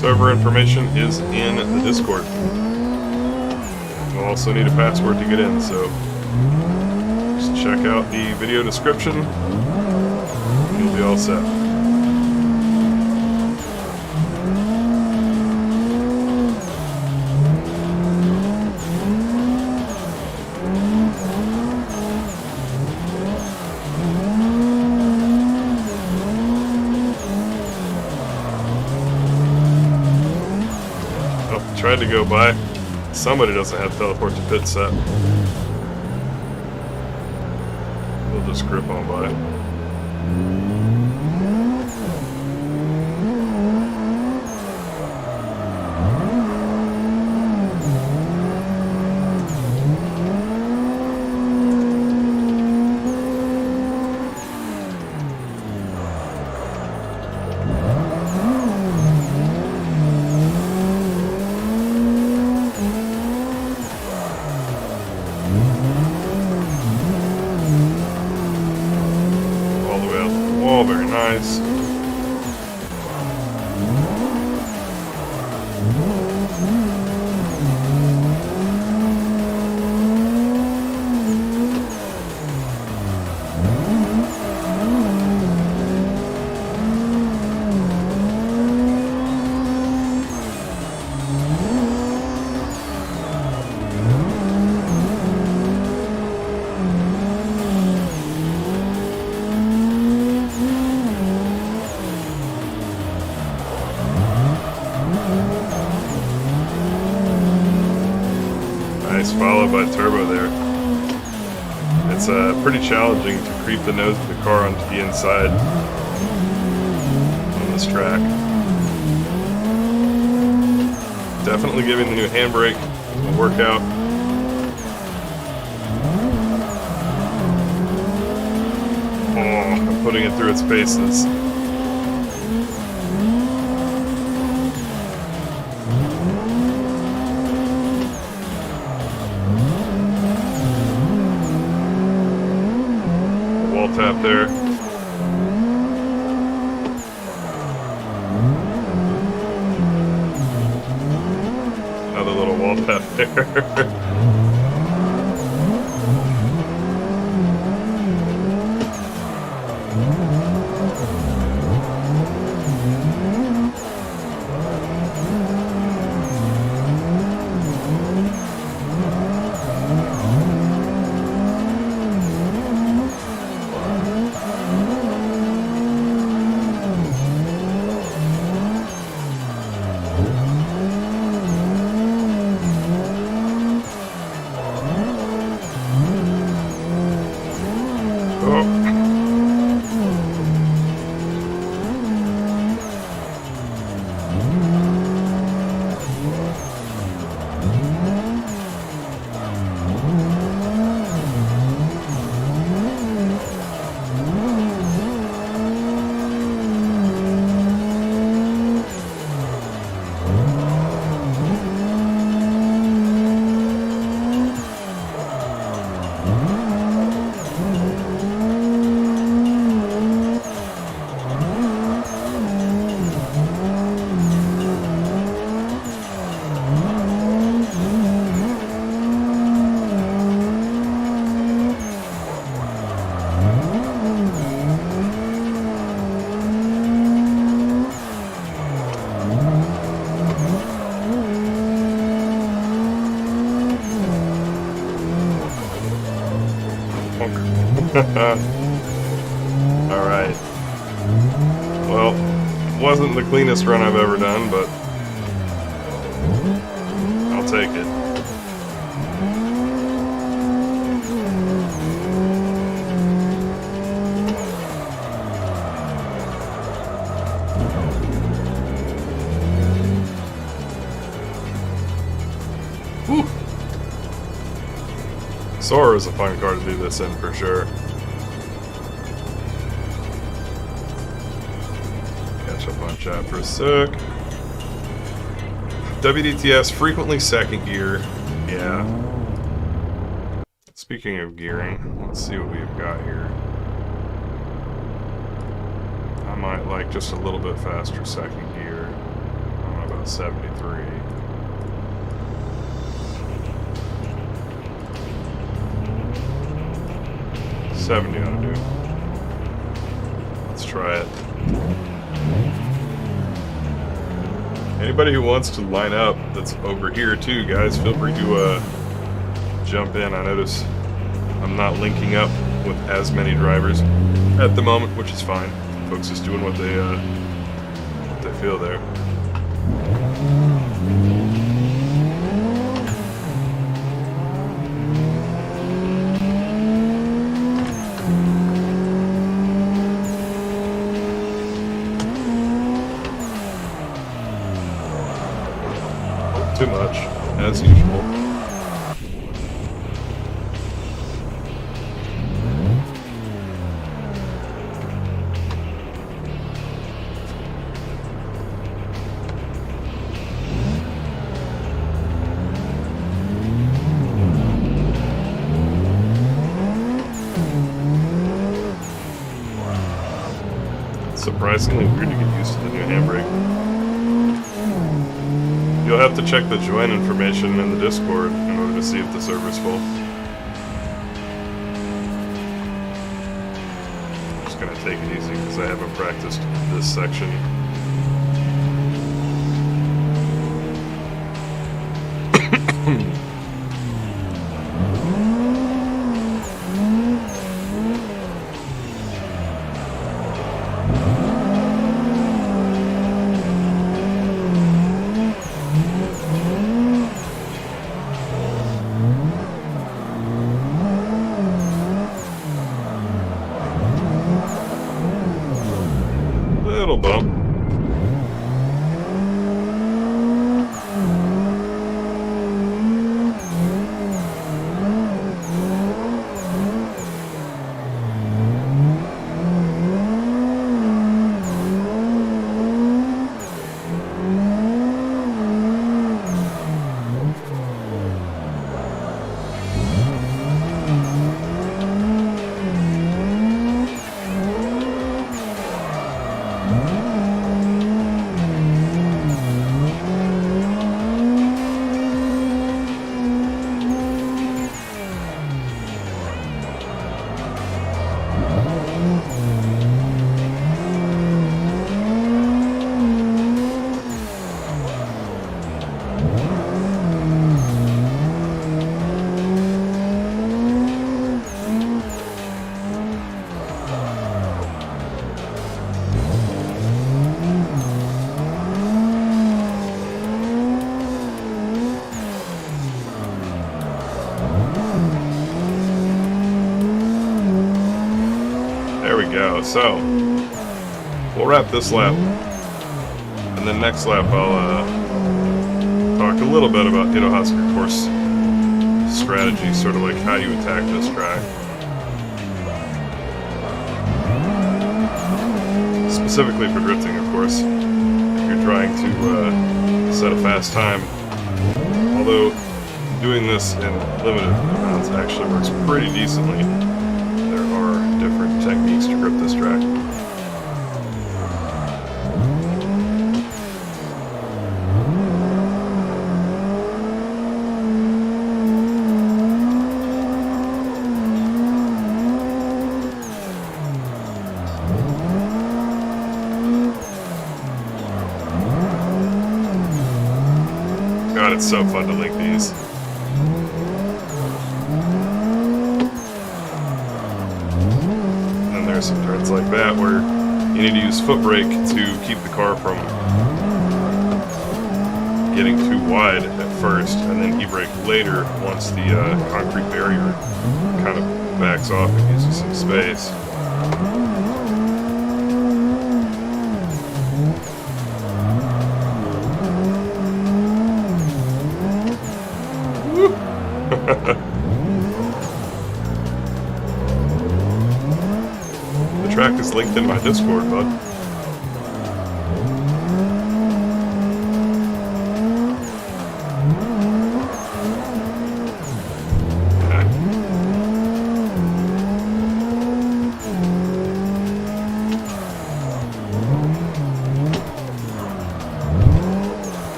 Server information is in the Discord. You'll also need a password to get in, so just check out the video description. You'll be all set. Tried to go by. Somebody doesn't have teleport to pit set. We'll just grip on by. Very nice. Nice follow by turbo there. It's pretty challenging to creep the nose of the car onto the inside on this track. Definitely giving the new handbrake a workout. Oh, I'm putting it through its paces. Tap there. Another little wall tap there. Alright. Well, wasn't the cleanest run I've ever done, but I'll take it. Whew. Sora is a fun car to do this in for sure. Catch up on chat for a sec. WDTS frequently second gear. Yeah. Speaking of gearing, let's see what we've got here. I might like just a little bit faster second gear. I don't know about 73. $70 ought to do. Let's try it. Anybody who wants to line up that's over here too, guys, feel free to jump in. I notice I'm not linking up with as many drivers at the moment, which is fine. Folks just doing what they feel there. Too much, as usual. Surprisingly weird to get used to the new handbrake. You'll have to check the join information in the Discord in order to see if the server's full. I'm just gonna take it easy because I haven't practiced this section. Little bump. So, we'll wrap this lap, and then next lap I'll talk a little bit about Irohazaka course strategy, sort of like how you attack this track. Specifically for drifting, of course, if you're trying to set a fast time. Although doing this in limited amounts actually works pretty decently. Different techniques to grip this track. God, it's so fun to link these. Some turns like that where you need to use foot brake to keep the car from getting too wide at first, and then e-brake later once the concrete barrier kind of backs off and gives you some space. Track is linked in my Discord, bud.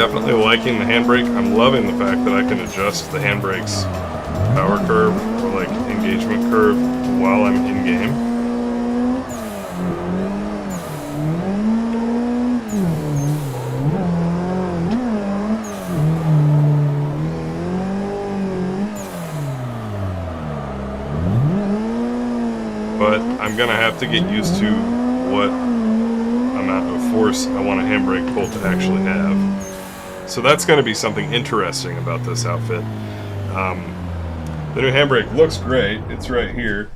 definitely liking the handbrake. I'm loving the fact that I can adjust the handbrake's power curve or like engagement curve while I'm in game. But I'm gonna have to get used to what amount of force I want a handbrake pull to actually have. So that's going to be something interesting about this outfit. The new handbrake looks great. It's right here.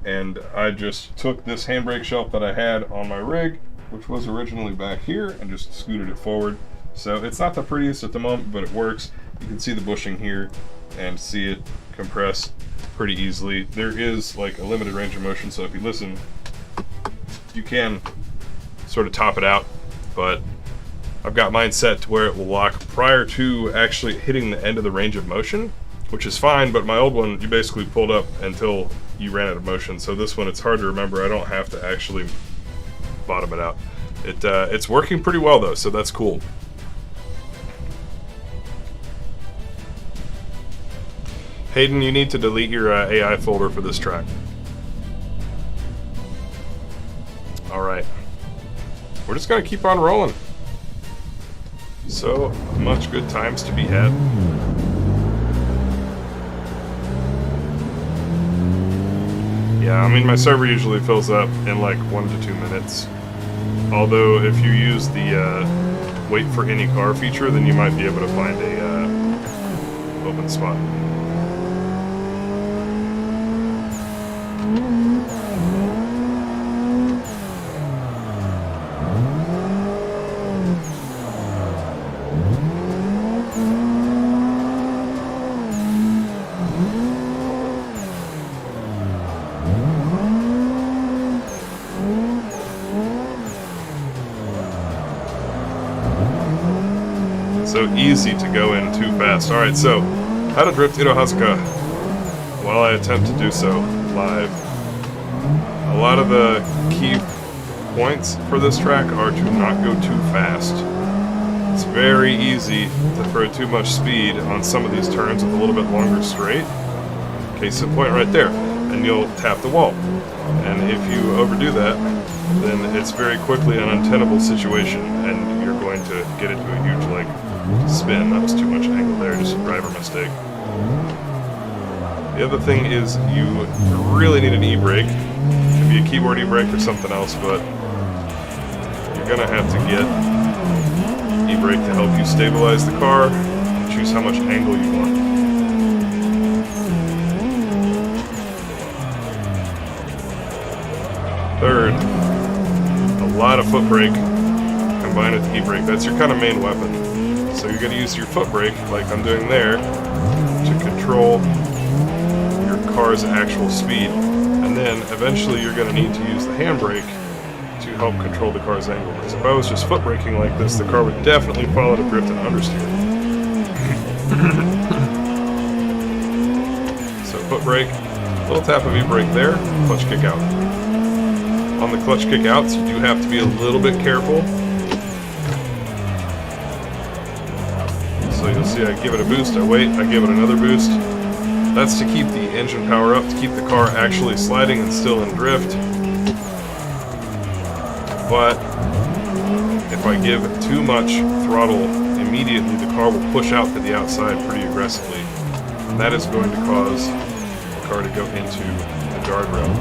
And I just took this handbrake shelf that I had on my rig, which was originally back here, and just scooted it forward. So it's not the prettiest at the moment, but it works. You can see the bushing here and see it compress pretty easily. There is like a limited range of motion, so if you listen, you can sort of top it out, but I've got mine set to where it will lock prior to actually hitting the end of the range of motion, which is fine, but my old one, you basically pulled up until you ran out of motion. So this one, it's hard to remember. I don't have to actually bottom it out. It's working pretty well though, so that's cool. Hayden, you need to delete your AI folder for this track. Alright. We're just going to keep on rolling. So much good times to be had. Yeah, I mean, my server usually fills up in like 1 to 2 minutes. Although, if you use the wait for any car feature, then you might be able to find a open spot. So easy to go in too fast. Alright, so how to drift Irohazaka while I attempt to do so live. A lot of the key points for this track are to not go too fast. It's very easy to throw too much speed on some of these turns with a little bit longer straight. Case in point right there. And you'll tap the wall. And if you overdo that, then it's very quickly an untenable situation and you're going to get into a huge like spin. That was too much angle there, just a driver mistake. The other thing is you really need an e-brake. It can be a keyboard e-brake or something else, but you're gonna have to get e-brake to help you stabilize the car and choose how much angle you want. Third, a lot of foot brake combined with e-brake. That's your kind of main weapon. So you're going to use your foot brake, like I'm doing there, to control your car's actual speed. And then eventually you're going to need to use the handbrake to help control the car's angle. Because if I was just foot braking like this, the car would definitely fall out of drift and understeer. So foot brake, little tap of e-brake there, clutch kick out. On the clutch kick outs, you do have to be a little bit careful. So you'll see I give it a boost, I wait, I give it another boost. That's to keep the engine power up, to keep the car actually sliding and still in drift. But if I give too much throttle immediately, the car will push out to the outside pretty aggressively. And that is going to cause the car to go into the guardrail.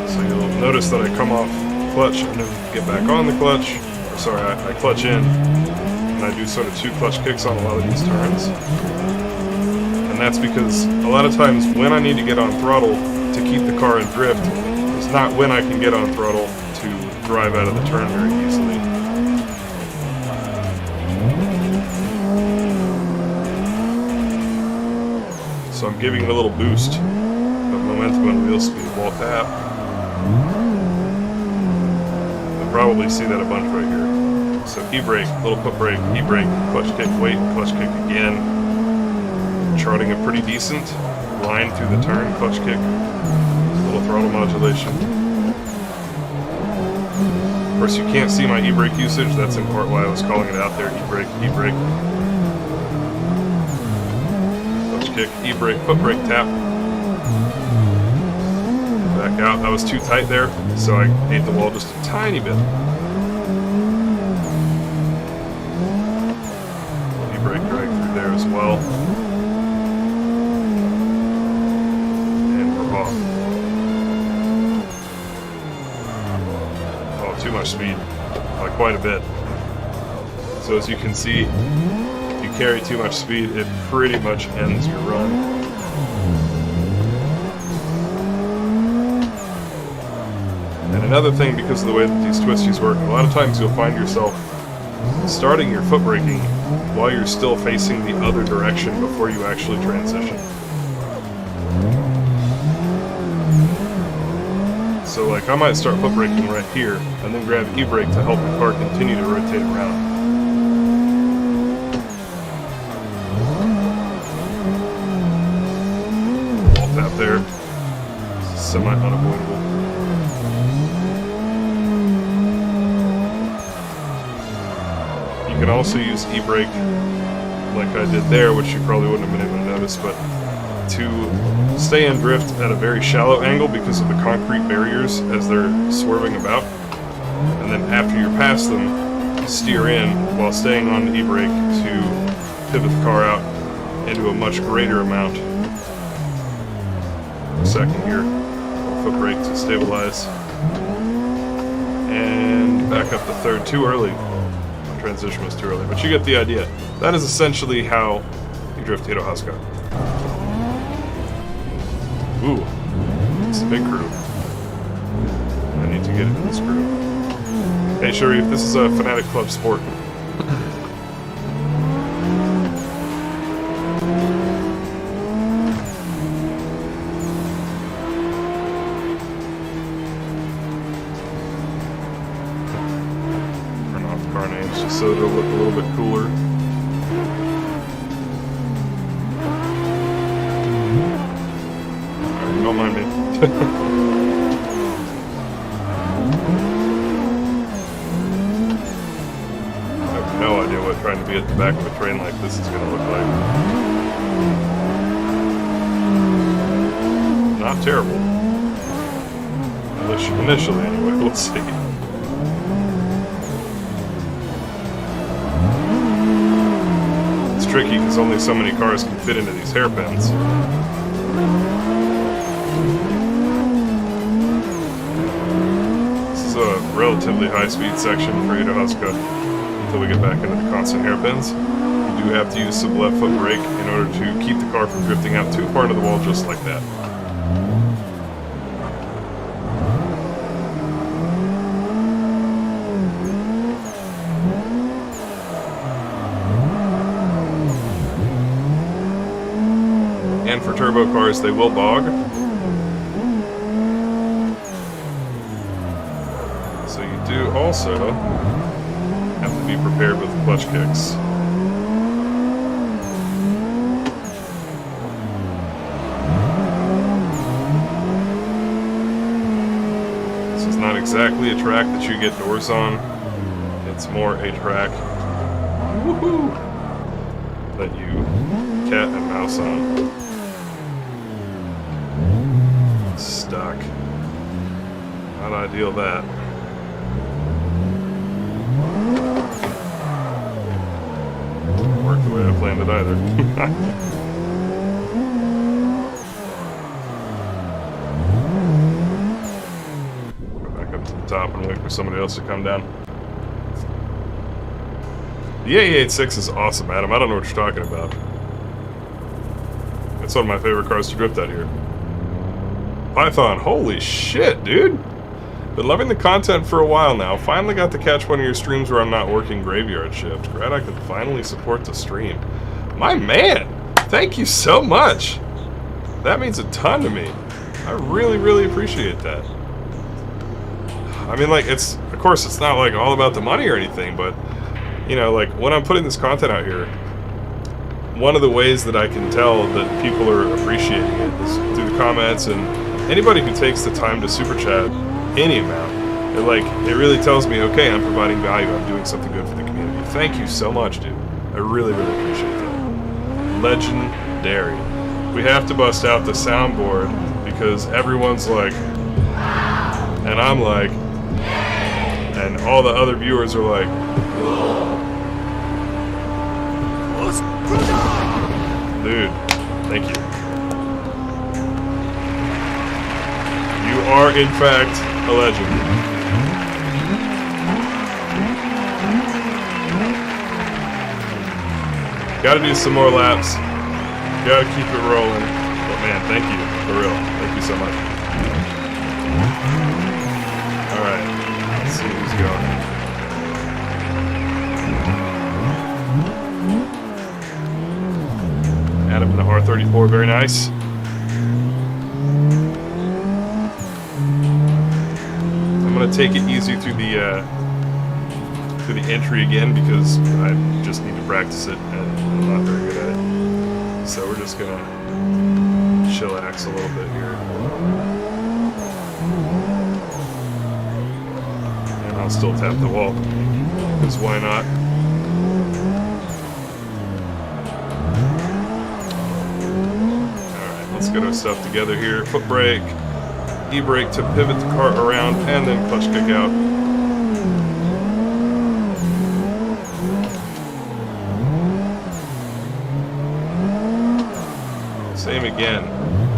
So you'll notice that I come off clutch and then get back on the clutch. Sorry, I clutch in, and I do sort of 2 clutch kicks on a lot of these turns. And that's because a lot of times when I need to get on throttle to keep the car in drift is not when I can get on throttle to drive out of the turn very easily. So I'm giving it a little boost of momentum and wheel speed while tap. Probably see that a bunch right here. So e-brake, little foot brake, e-brake, clutch kick, wait, clutch kick again. Charting a pretty decent line through the turn, clutch kick, little throttle modulation. course, you can't see my e-brake usage. That's in part why I was calling it out there. E-brake, e-brake. Clutch kick, e-brake, foot brake tap. Back out. That was too tight there, so I ate the wall just a tiny bit. E-brake drag through there as well. And we're off. Too much speed, like quite a bit. So as you can see, if you carry too much speed, it pretty much ends your run. And another thing, because of the way that these twisties work, a lot of times you'll find yourself starting your foot braking while you're still facing the other direction before you actually transition. So like I might start foot braking right here and then grab e-brake to help the car continue to rotate around. Wall tap there. Semi-unavoidable. You can also use e-brake like I did there, which you probably wouldn't have been able to notice, but to stay in drift at a very shallow angle because of the concrete barriers as they're swerving about. And then after you're past them, steer in while staying on the e-brake to pivot the car out into a much greater amount. Second gear, foot brake to stabilize. And back up to third, too early. Transition was too early, but you get the idea. That is essentially how you drift Irohazaka. Ooh, it's a big crew. I need to get into this crew. Hey Sharif, this is a Fanatic Club Sport. Turn off the car names just so it'll look a little bit cooler. Don't mind me. I have no idea what trying to be at the back of a train like this is going to look like. Not terrible. Initially, anyway. We'll see. It's tricky because only so many cars can fit into these hairpins. A relatively high-speed section for Irohazaka until we get back into the constant hairpins. You do have to use some left foot brake in order to keep the car from drifting out too far into the wall just like that. And for turbo cars, they will bog. Do also have to be prepared with clutch kicks. This is not exactly a track that you get doors on. It's more a track woohoo, that you cat and mouse on. Stuck. Not ideal that. Worked the way I planned it either. Go back up to the top and wait for somebody else to come down. The A86 is awesome, Adam. I don't know what you're talking about. It's one of my favorite cars to drift out here. Python, holy shit, dude! Been loving the content for a while now. Finally got to catch one of your streams where I'm not working graveyard shift. Glad I could finally support the stream. My man! Thank you so much! That means a ton to me. I really, really appreciate that. I mean, like, it's... Of course, it's not, like, all about the money or anything, but... You know, like, when I'm putting this content out here, one of the ways that I can tell that people are appreciating it is through the comments, and anybody who takes the time to super chat any amount It really tells me, okay, I'm providing value, I'm doing something good for the community. Thank you so much, dude. I really, really appreciate that. Legendary. We have to bust out the soundboard because everyone's like, and I'm like, and all the other viewers are like, dude, thank you. You are, in fact, a legend. Gotta do some more laps. Gotta keep it rolling. But man, thank you. For real. Thank you so much. Alright. Let's see who's going. Adam in the R34, very nice. I'm gonna take it easy through the entry again because I just need to practice it and I'm not very good at it. So we're just gonna chillax a little bit here. And I'll still tap the wall, because why not? Alright, let's get our stuff together here. Foot brake, e-brake to pivot the car around, and then clutch kick out. Same again.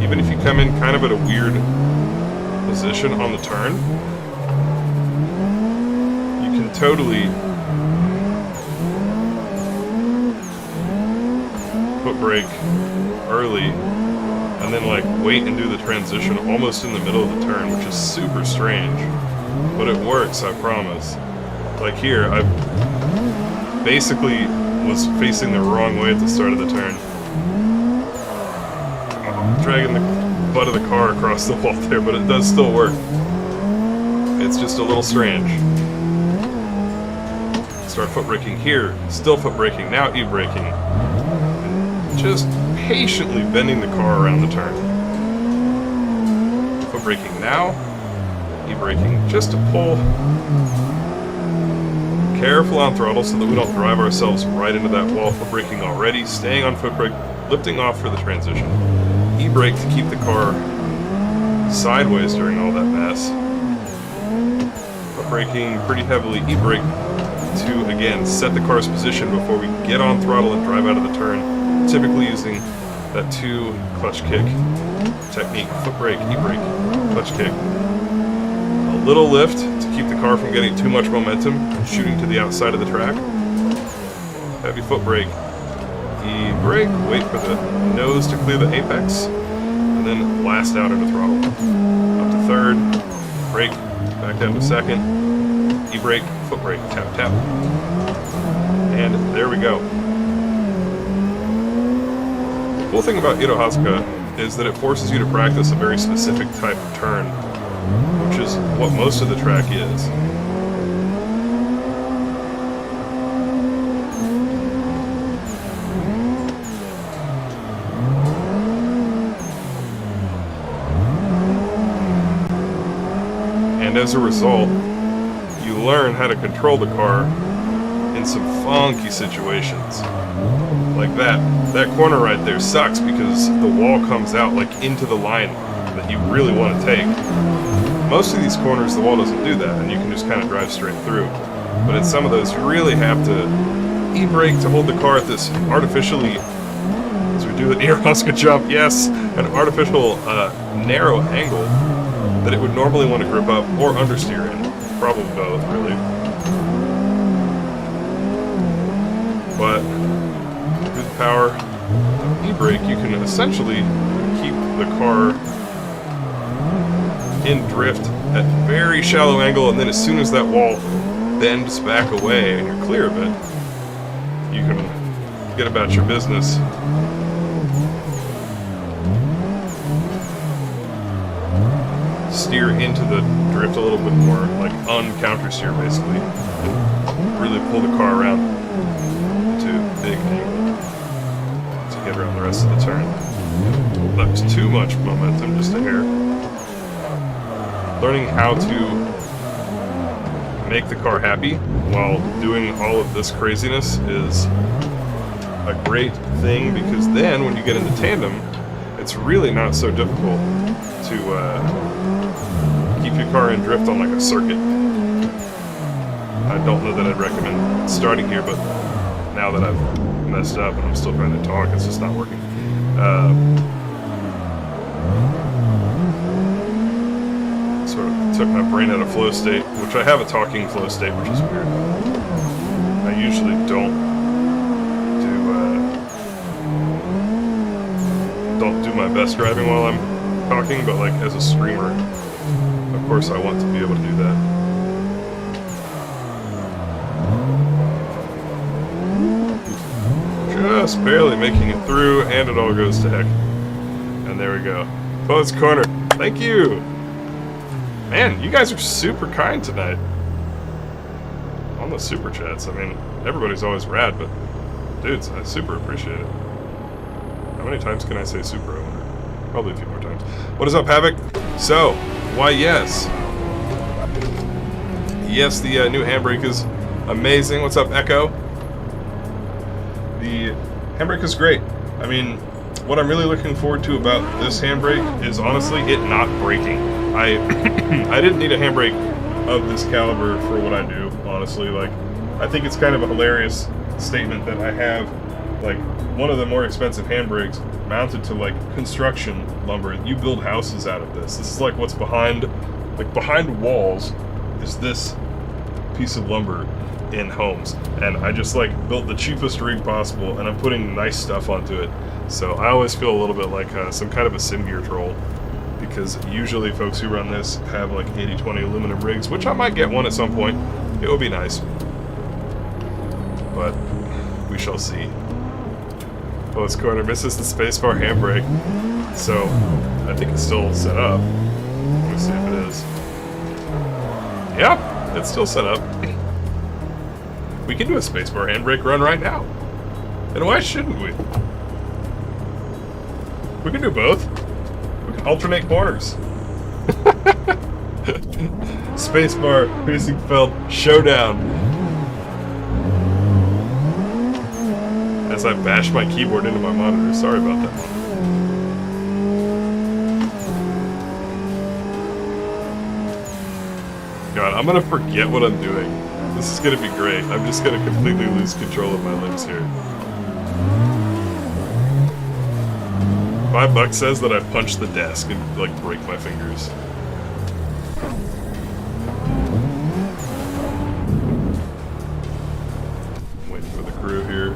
Even if you come in kind of at a weird position on the turn, you can totally foot brake early and then like wait and do the transition almost in the middle of the turn, which is super strange, but it works, I promise. Like here, I basically was facing the wrong way at the start of the turn. Dragging the butt of the car across the wall there, but it does still work. It's just a little strange. Start foot braking here, still foot braking, now e-braking. Just patiently bending the car around the turn. Foot braking now, e-braking just to pull. Careful on throttle so that we don't drive ourselves right into that wall. Foot braking already, staying on foot brake, lifting off for the transition. E-brake to keep the car sideways during all that mess. Foot braking pretty heavily. E-brake to, again, set the car's position before we get on throttle and drive out of the turn. Typically using that 2 clutch kick technique. Foot brake, e-brake, clutch kick. A little lift to keep the car from getting too much momentum and shooting to the outside of the track. Heavy foot brake. E-brake, wait for the nose to clear the apex, and then blast out into throttle. Up to 3rd, brake, back down to 2nd, e-brake, foot brake, tap, tap. And there we go. The cool thing about Irohazaka is that it forces you to practice a very specific type of turn, which is what most of the track is. And as a result, you learn how to control the car in some funky situations. Like that corner right there sucks because the wall comes out like into the line that you really want to take. Most of these corners, the wall doesn't do that, and you can just kind of drive straight through. But in some of those, you really have to e-brake to hold the car at this artificially, as we do an Irohazaka jump, yes, an artificial narrow angle that it would normally want to grip up or understeer in. Probably both, really. But with the power of e-brake, you can essentially keep the car in drift at very shallow angle, and then as soon as that wall bends back away and you're clear of it, you can get about your business. Steer into the drift a little bit more, like un-counter steer basically. Really pull the car around to a big angle to get around the rest of the turn. That was too much momentum, just a hair. Learning how to make the car happy while doing all of this craziness is a great thing, because then when you get into tandem, it's really not so difficult to keep your car in drift on like a circuit. I don't know that I'd recommend starting here, but now that I've messed up and I'm still trying to talk, it's just not working. Sort of took my brain out of flow state, which I have a talking flow state, which is weird. I usually don't do my best driving while I'm talking, but like as a streamer, of course I want to be able to do that. Just barely making it through, and it all goes to heck. And there we go. Close corner. Thank you! Man, you guys are super kind tonight. On the super chats. I mean, everybody's always rad, but dudes, I super appreciate it. How many times can I say super? I wonder. Probably a few more times. What is up, Havoc? So, why yes. Yes, the new handbrake is amazing. What's up, Echo? The handbrake is great. I mean, what I'm really looking forward to about this handbrake is honestly it not breaking. I didn't need a handbrake of this caliber for what I do, honestly. Like, I think it's kind of a hilarious statement that I have like one of the more expensive handbrakes mounted to like construction lumber. You build houses out of this. This is like what's behind walls is this piece of lumber in homes, and I just like built the cheapest rig possible, and I'm putting nice stuff onto it. So I always feel a little bit like some kind of a sim gear troll, because usually folks who run this have like 80/20 aluminum rigs, which I might get one at some point. It would be nice, but we shall see. Close corner misses the spacebar handbrake, so I think it's still set up. Let me see if it is. Yeah, it's still set up. We can do a spacebar handbrake run right now. And why shouldn't we? We can do both. We can alternate corners. Spacebar, Piercing Feld, showdown. As I bash my keyboard into my monitor. Sorry about that. God, I'm gonna forget what I'm doing. This is gonna be great. I'm just gonna completely lose control of my limbs here. $5 says that I punch the desk and like break my fingers. Waiting for the crew here.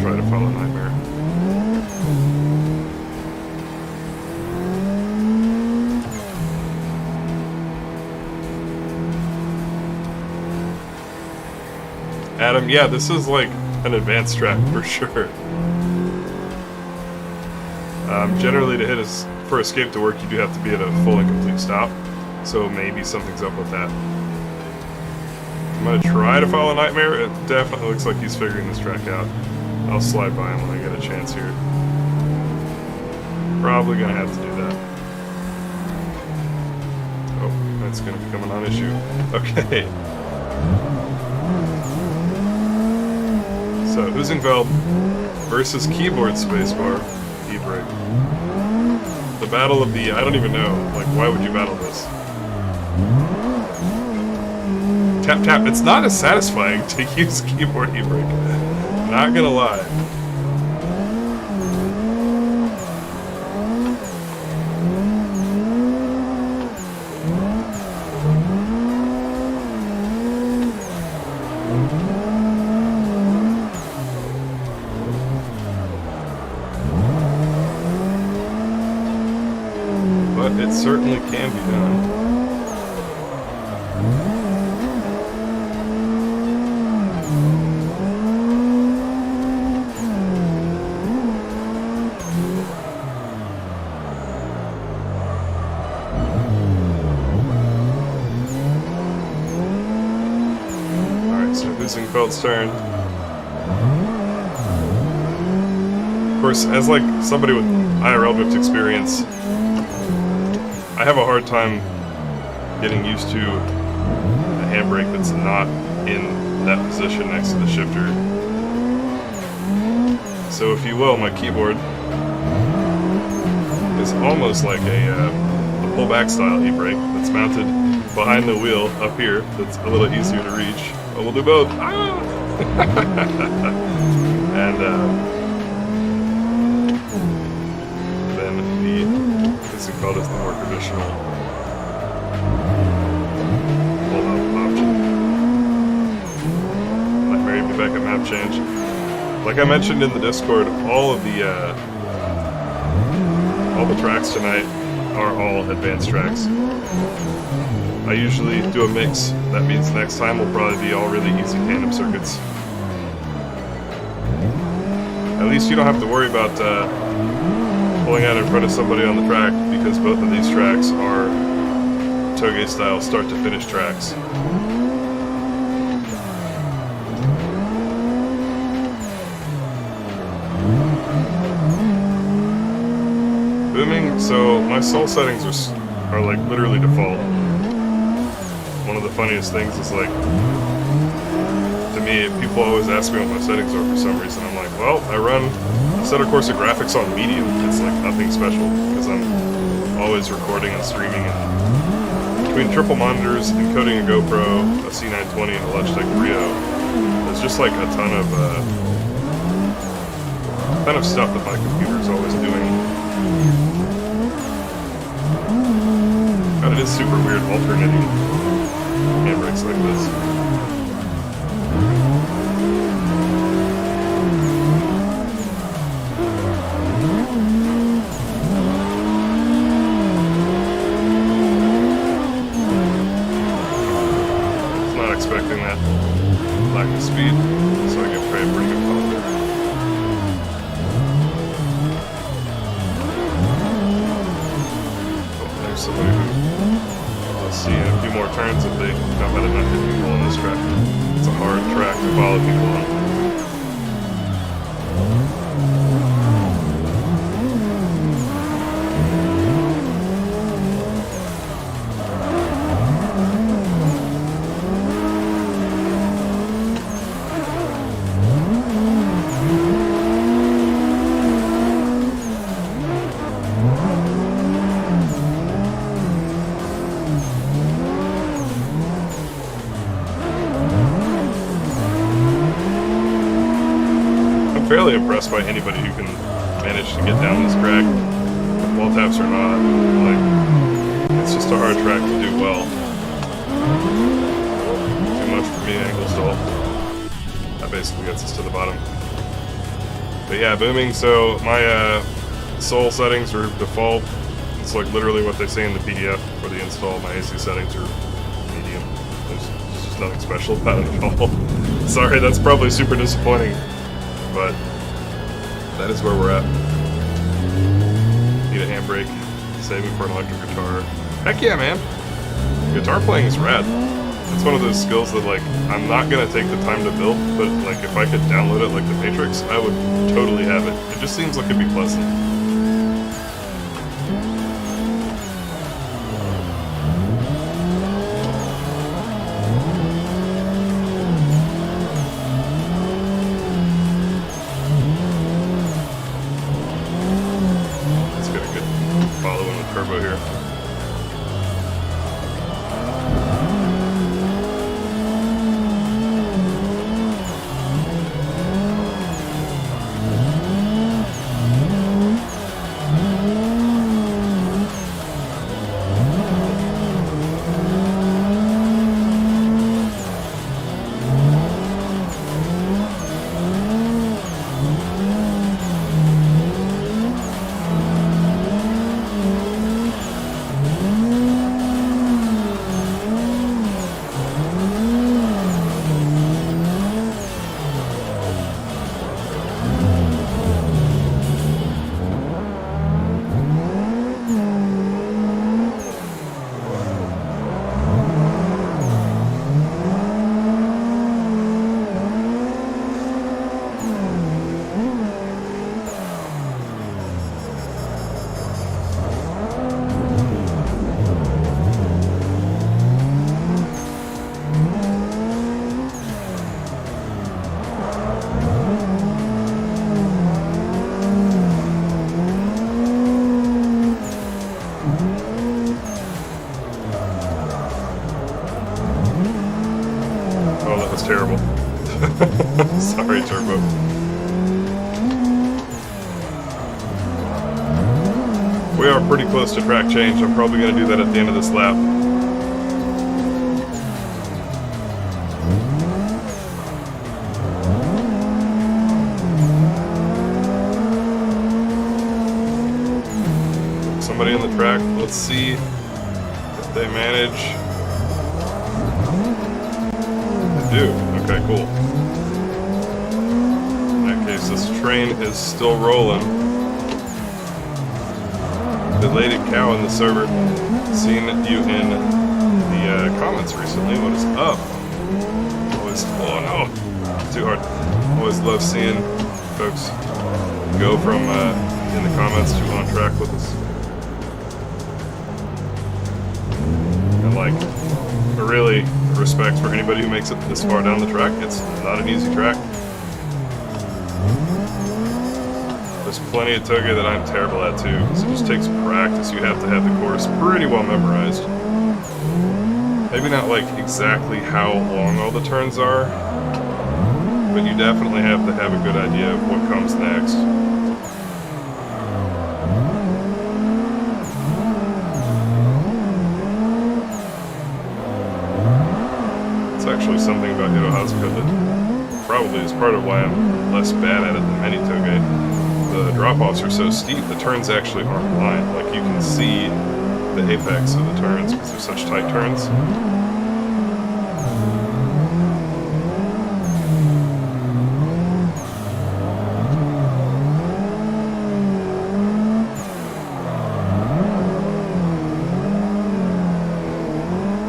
Try to follow Nightmare. Adam, yeah, this is like an advanced track for sure. Generally, to hit for escape to work, you do have to be at a full and complete stop. So maybe something's up with that. I'm gonna try to follow Nightmare. It definitely looks like he's figuring this track out. I'll slide by him when I get a chance here. Probably gonna have to do that. Oh, that's gonna become a non-issue. Okay. So, Huizenfeld versus keyboard spacebar, e-brake. The battle of the, I don't even know, like, why would you battle this? Tap tap, it's not as satisfying to use keyboard e-brake. Not gonna lie. It certainly can be done. Alright, so Huizenfeld's turn. Of course, as like somebody with IRL drift experience, I have a hard time getting used to the handbrake that's not in that position next to the shifter. So if you will, my keyboard is almost like a pullback style e-brake that's mounted behind the wheel up here. That's a little easier to reach. But we'll do both. Ah! And then this is called as the more traditional pull-out option. Like Mary be back at map change. Like I mentioned in the Discord, all the tracks tonight are all advanced tracks. I usually do a mix. That means next time will probably be all really easy tandem circuits. At least you don't have to worry about pulling out in front of somebody on the track, because both of these tracks are toge style start to finish tracks. Booming, so my soul settings are like literally default. One of the funniest things is like, to me, people always ask me what my settings are for some reason. I'm like, well, I run Assetto Corsa graphics on medium. It's like nothing special, because I'm always recording and streaming, and between triple monitors, encoding a GoPro, a C920, and a Logitech Brio, there's just like a ton of stuff that my computer is always doing. God, it is super weird alternating handbrakes like this. Was not expecting that lack of speed, so I get pretty good power there. Somebody who, let's see, in a few more turns if they know how to not hit people on this track. It's a hard track to follow people on. Fairly impressed by anybody who can manage to get down this track, wall taps or not. Like, it's just a hard track to do well. Too much for me, angle stall. That basically gets us to the bottom. But yeah, booming. So my soul settings are default. It's like literally what they say in the PDF for the install. My AC settings are medium. There's just nothing special about it at all. Sorry, that's probably super disappointing. But that is where we're at. Need a handbrake. Saving for an electric guitar. Heck yeah, man! Guitar playing is rad. It's one of those skills that, like, I'm not gonna take the time to build, but, like, if I could download it like the Matrix, I would totally have it. It just seems like it'd be pleasant. Turbo here. we are pretty close to track change. I'm probably going to do that at the end of this lap. Somebody on the track. Let's see if they manage. They do. Okay, cool. In that case, this train is still rolling. Belated cow in the server. Seen you in the comments recently. What is up? Always. Oh no, too hard. Always love seeing folks go from in the comments to on track with us. Like, really respect for anybody who makes it this far down the track. It's not an easy track. There's plenty of toge that I'm terrible at too, because it just takes practice. You have to have the course pretty well memorized. Maybe not like exactly how long all the turns are, but you definitely have to have a good idea of what comes next. Actually something about Irohazaka that probably is part of why I'm less bad at it than many toge. The drop-offs are so steep, the turns actually aren't lined. Like, you can see the apex of the turns because they're such tight turns.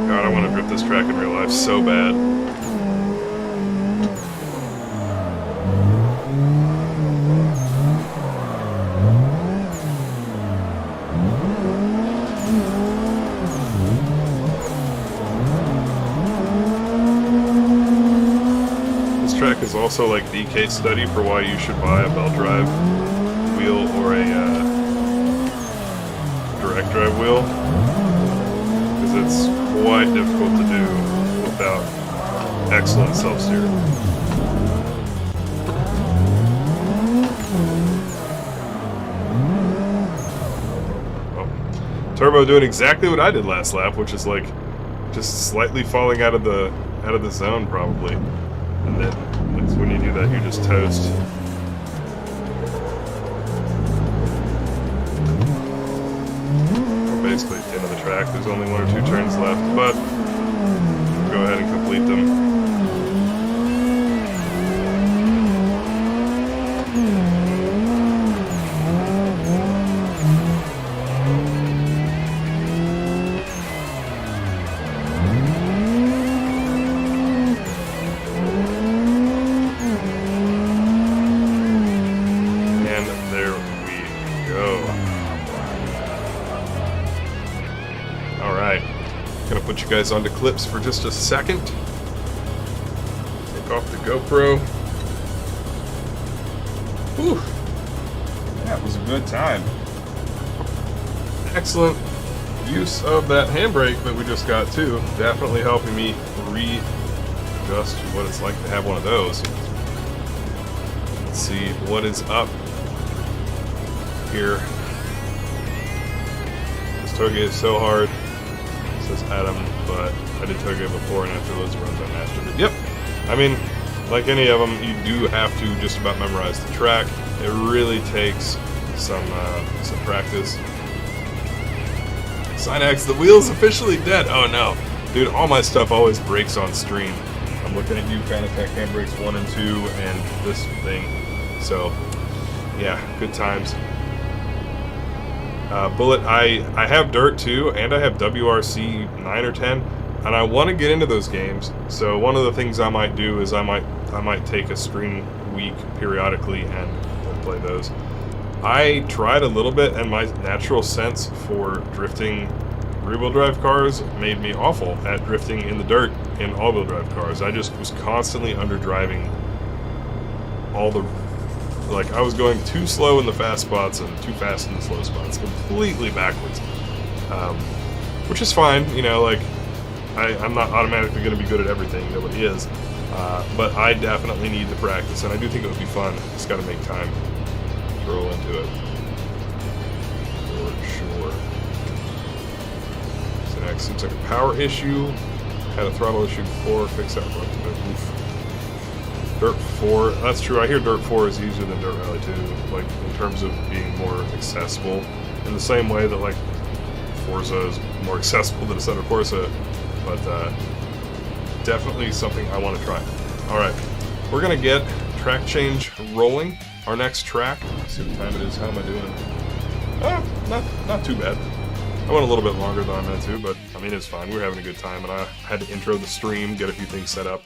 God, I want to drift this track in real life so bad. This track is also like the case study for why you should buy a belt drive wheel or a direct drive wheel, because it's quite difficult to do without excellent self-steer. Oh. Turbo doing exactly what I did last lap, which is like just slightly falling out of the zone probably. And then when you do that, you're just toast. Basically at the end of the track. There's only 1 or 2 turns left, but go ahead and complete them. And there we go. Alright, gonna put you guys onto clips for just a second. Take off the GoPro. Whew, that was a good time. Excellent use of that handbrake that we just got too. Definitely helping me readjust what it's like to have one of those. Let's see what is up here. This toge is so hard. Says Adam, but I did toge before, and after those runs I mastered it. Yep. I mean, like any of them, you do have to just about memorize the track. It really takes some practice. Synax, the wheel's officially dead. Oh no. Dude, all my stuff always breaks on stream. I'm looking at you, KameTrick handbrakes 1 and 2, and this thing. So, yeah, good times. Bullet, I have Dirt 2, and I have WRC 9 or 10, and I want to get into those games. So one of the things I might do is I might take a stream week periodically and play those. I tried a little bit, and my natural sense for drifting rear-wheel drive cars made me awful at drifting in the dirt in all-wheel drive cars. I just was constantly underdriving all the... Like, I was going too slow in the fast spots and too fast in the slow spots, completely backwards. Which is fine, you know, like, I'm not automatically going to be good at everything, nobody is. But I definitely need the practice, and I do think it would be fun. Just got to make time to roll into it. For sure. Seems like a power issue. Had a throttle issue before. Fix that. Dirt 4. That's true. I hear Dirt 4 is easier than Dirt Rally 2. Like, in terms of being more accessible. In the same way that, like, Forza is more accessible than Assetto Corsa. But, definitely something I want to try. Alright. We're going to get track change rolling. Our next track. Let's see what time it is. How am I doing? Not too bad. I went a little bit longer than I meant to, but I mean, it's fine. We were having a good time, and I had to intro the stream, get a few things set up.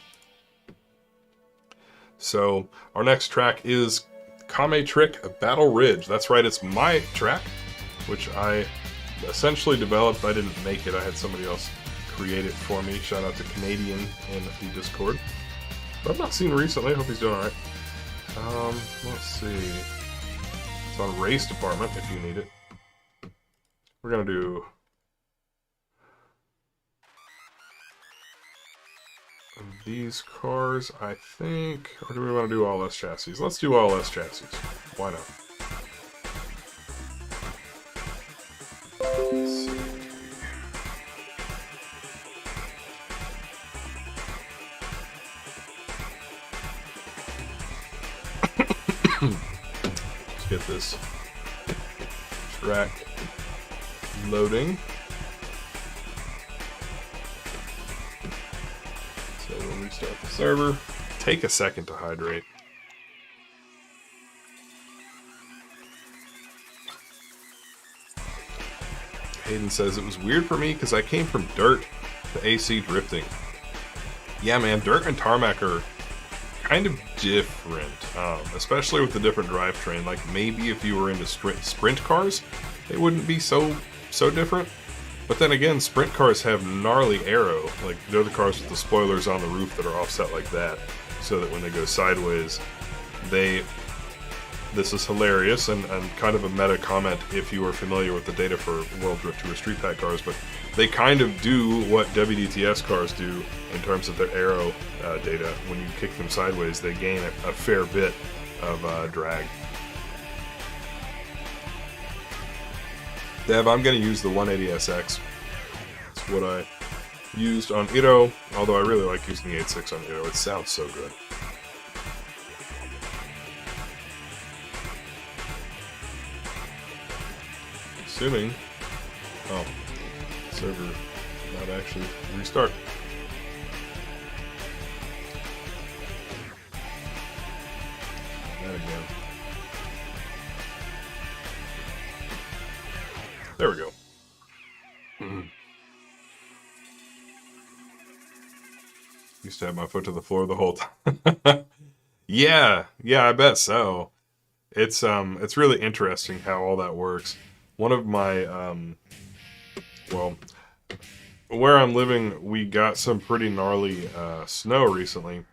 So, our next track is KameTrick BattleRidge. That's right, it's my track, which I essentially developed. I didn't make it, I had somebody else create it for me. Shout out to Canadian in the Discord. But I've not seen him recently, I hope he's doing alright. Let's see. It's on Race Department if you need it. We're gonna do these cars, I think, or do we want to do all S chassis? Let's do all S chassis. Why not? Let's see. Let's get this track loading. So we'll restart the server. Take a second to hydrate. Hayden says it was weird for me because I came from dirt to AC drifting. Yeah, man, dirt and tarmac are kind of different, especially with the different drivetrain. Like maybe if you were into sprint cars, it wouldn't be so different. But then again, sprint cars have gnarly aero. Like they're the cars with the spoilers on the roof that are offset like that, so that when they go sideways, this is hilarious and kind of a meta comment if you are familiar with the data for World Drift Tour Street Pack cars, but they kind of do what WDTS cars do in terms of their aero data. When you kick them sideways, they gain a fair bit of drag. Dev, I'm going to use the 180SX. That's what I used on Iro, although I really like using the 86 on Iro. It sounds so good. Assuming... Oh, server not actually restart. That again. There we go. Used to have my foot to the floor the whole time. Yeah, I bet so. It's really interesting how all that works. One of my well, where I'm living, we got some pretty gnarly snow recently,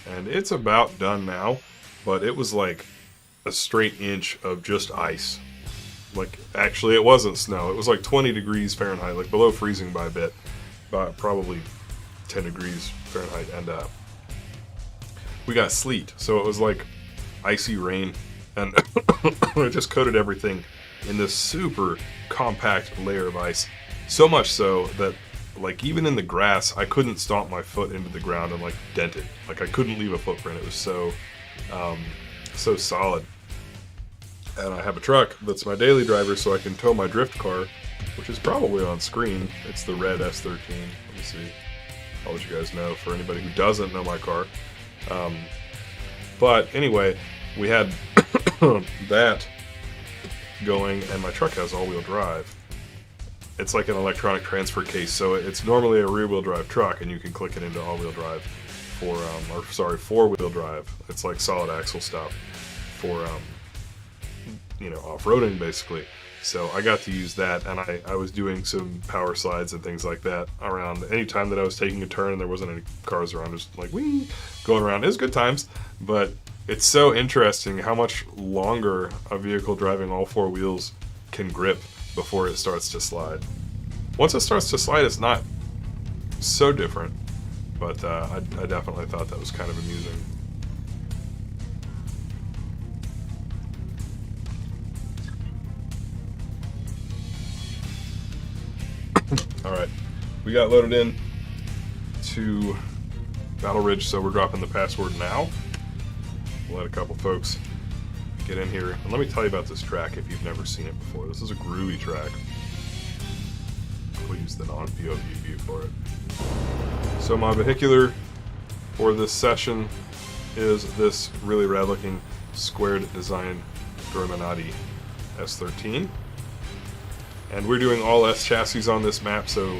and it's about done now, but it was like a straight inch of just ice. Like, actually, it wasn't snow. It was like 20 degrees Fahrenheit, like below freezing by a bit, by probably 10 degrees Fahrenheit, and we got sleet, so it was like icy rain, and it just coated everything in this super compact layer of ice. So much so that, like, even in the grass, I couldn't stomp my foot into the ground and, like, dent it. Like, I couldn't leave a footprint. It was so solid. And I have a truck that's my daily driver, so I can tow my drift car, which is probably on screen. It's the red S13. Let me see. I'll let you guys know for anybody who doesn't know my car. But anyway, we had that going, and my truck has all-wheel drive. It's like an electronic transfer case, so it's normally a rear-wheel drive truck, and you can click it into all-wheel drive for, four-wheel drive. It's like solid axle stuff for, you know, off-roading basically. So I got to use that, and I was doing some power slides and things like that around any time that I was taking a turn and there wasn't any cars around, just like whee, going around. It was good times, but it's so interesting how much longer a vehicle driving all four wheels can grip before it starts to slide. Once it starts to slide, it's not so different, but I definitely thought that was kind of amusing. Alright, we got loaded in to BattleRidge, so we're dropping the password now. We'll let a couple folks get in here. And let me tell you about this track if you've never seen it before. This is a groovy track. We'll use the non-POV view for it. So my vehicular for this session is this really rad looking squared design Dorminati S13. And we're doing all S chassis on this map, so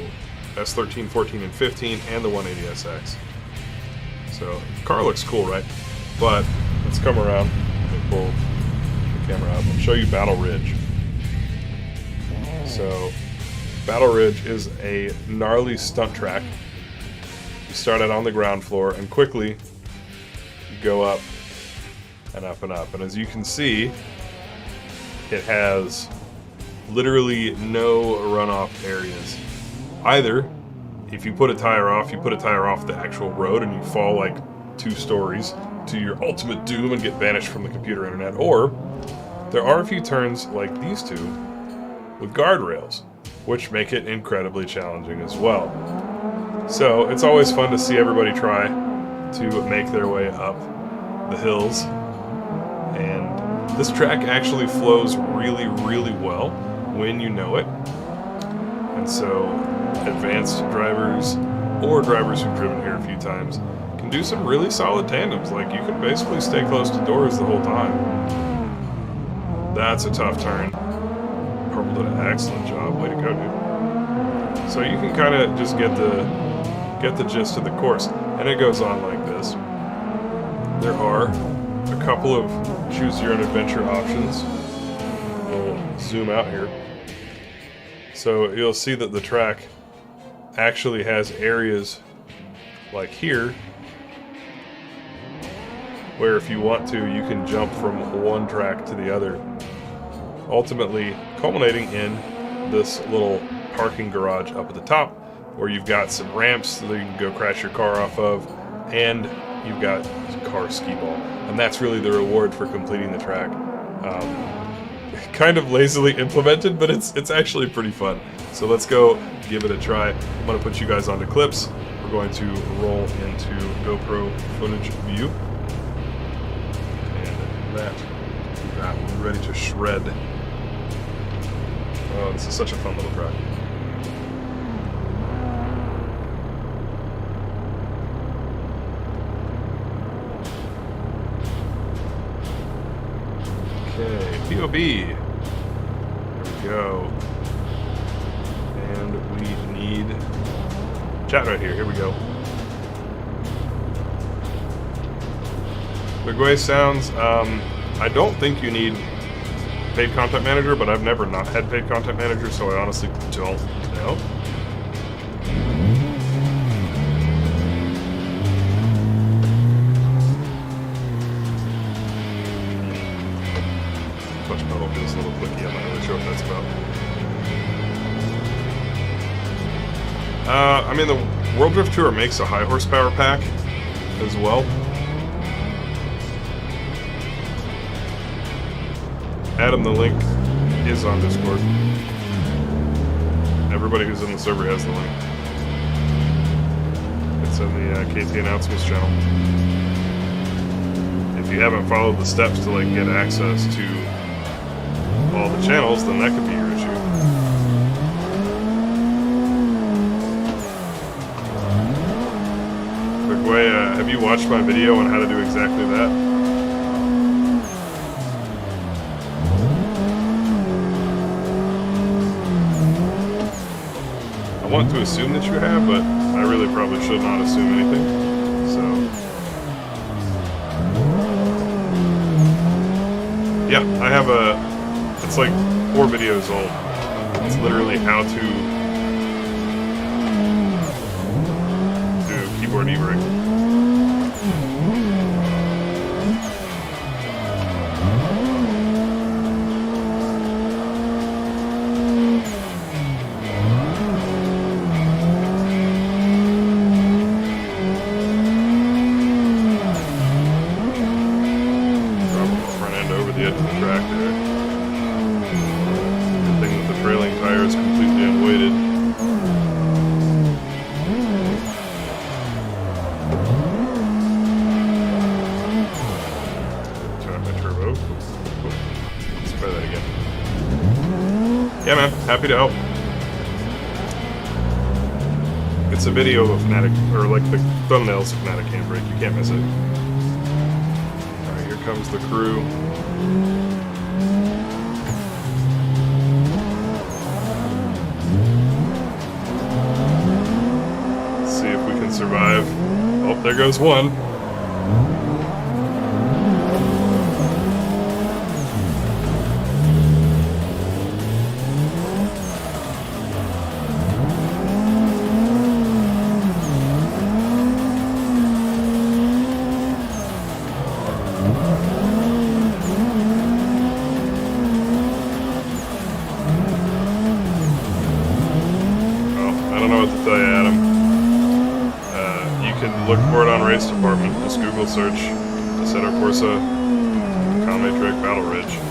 S13, 14, and 15, and the 180SX. So the car looks cool, right? But let's come around and pull the camera out and show you BattleRidge. So BattleRidge is a gnarly stunt track. You start out on the ground floor and quickly you go up and up and up. And as you can see, it has literally no runoff areas. Either if you put a tire off, you put a tire off the actual road and you fall like 2 stories to your ultimate doom and get banished from the computer internet, or there are a few turns like these two with guardrails, which make it incredibly challenging as well. So it's always fun to see everybody try to make their way up the hills, and this track actually flows really, really well when you know it. And so advanced drivers or drivers who've driven here a few times can do some really solid tandems. Like, you can basically stay close to doors the whole time. That's a tough turn. Purple did an excellent job. Way to go, dude. So you can kind of just get the gist of the course, and it goes on like this. There are a couple of choose your own adventure options. We'll zoom out here. So you'll see that the track actually has areas like here where if you want to, you can jump from one track to the other, ultimately culminating in this little parking garage up at the top where you've got some ramps that you can go crash your car off of, and you've got car skee ball. And that's really the reward for completing the track. Kind of lazily implemented, but it's actually pretty fun. So let's go give it a try. I'm going to put you guys onto clips. We're going to roll into GoPro footage view. And that will be ready to shred. Oh, this is such a fun little track. Okay, POV. There we go. And we need chat right here. Here we go. Quick way sounds. I don't think you need paid content manager, but I've never not had paid content manager, so I honestly don't know. Touch pedal feels a little clicky. I'm not really sure what that's about. I mean, the World Drift Tour makes a high horsepower pack as well. Adam, the link is on Discord. Everybody who's in the server has the link. It's in the KT announcements channel. If you haven't followed the steps to like get access to all the channels, then that could be your issue. Quick way, have you watched my video on how to do exactly that? I want to assume that you have, but I really probably should not assume anything. So, yeah, I have it's like 4 videos old. It's literally how to do keyboard e-brake. yeah, man, happy to help. It's a video of a Fnatic, or like the thumbnails of Fnatic Handbrake. You can't miss it. Alright, here comes the crew. Let's see if we can survive. Oh, there goes one. Look for it on Race Department. Just Google search Assetto Corsa KameTrick BattleRidge.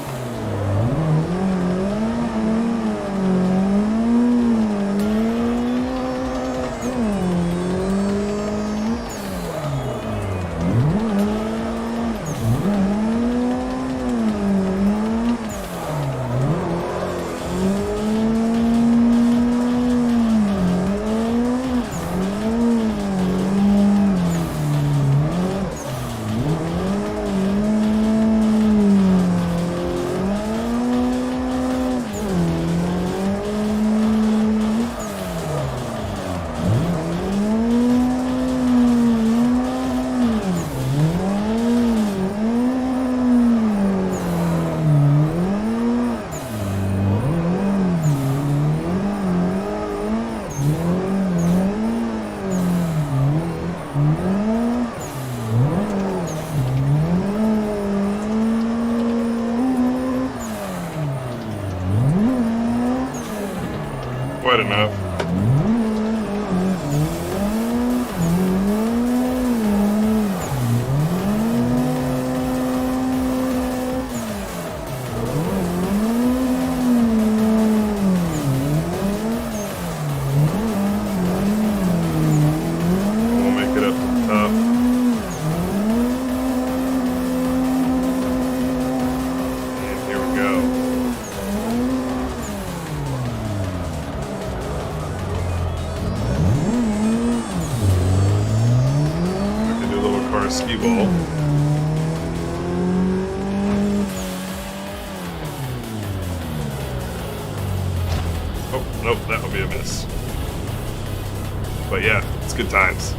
Quite enough. We'll make it up to the top. And here we go. Ski ball. Oh, nope, that would be a miss. But yeah, it's good times.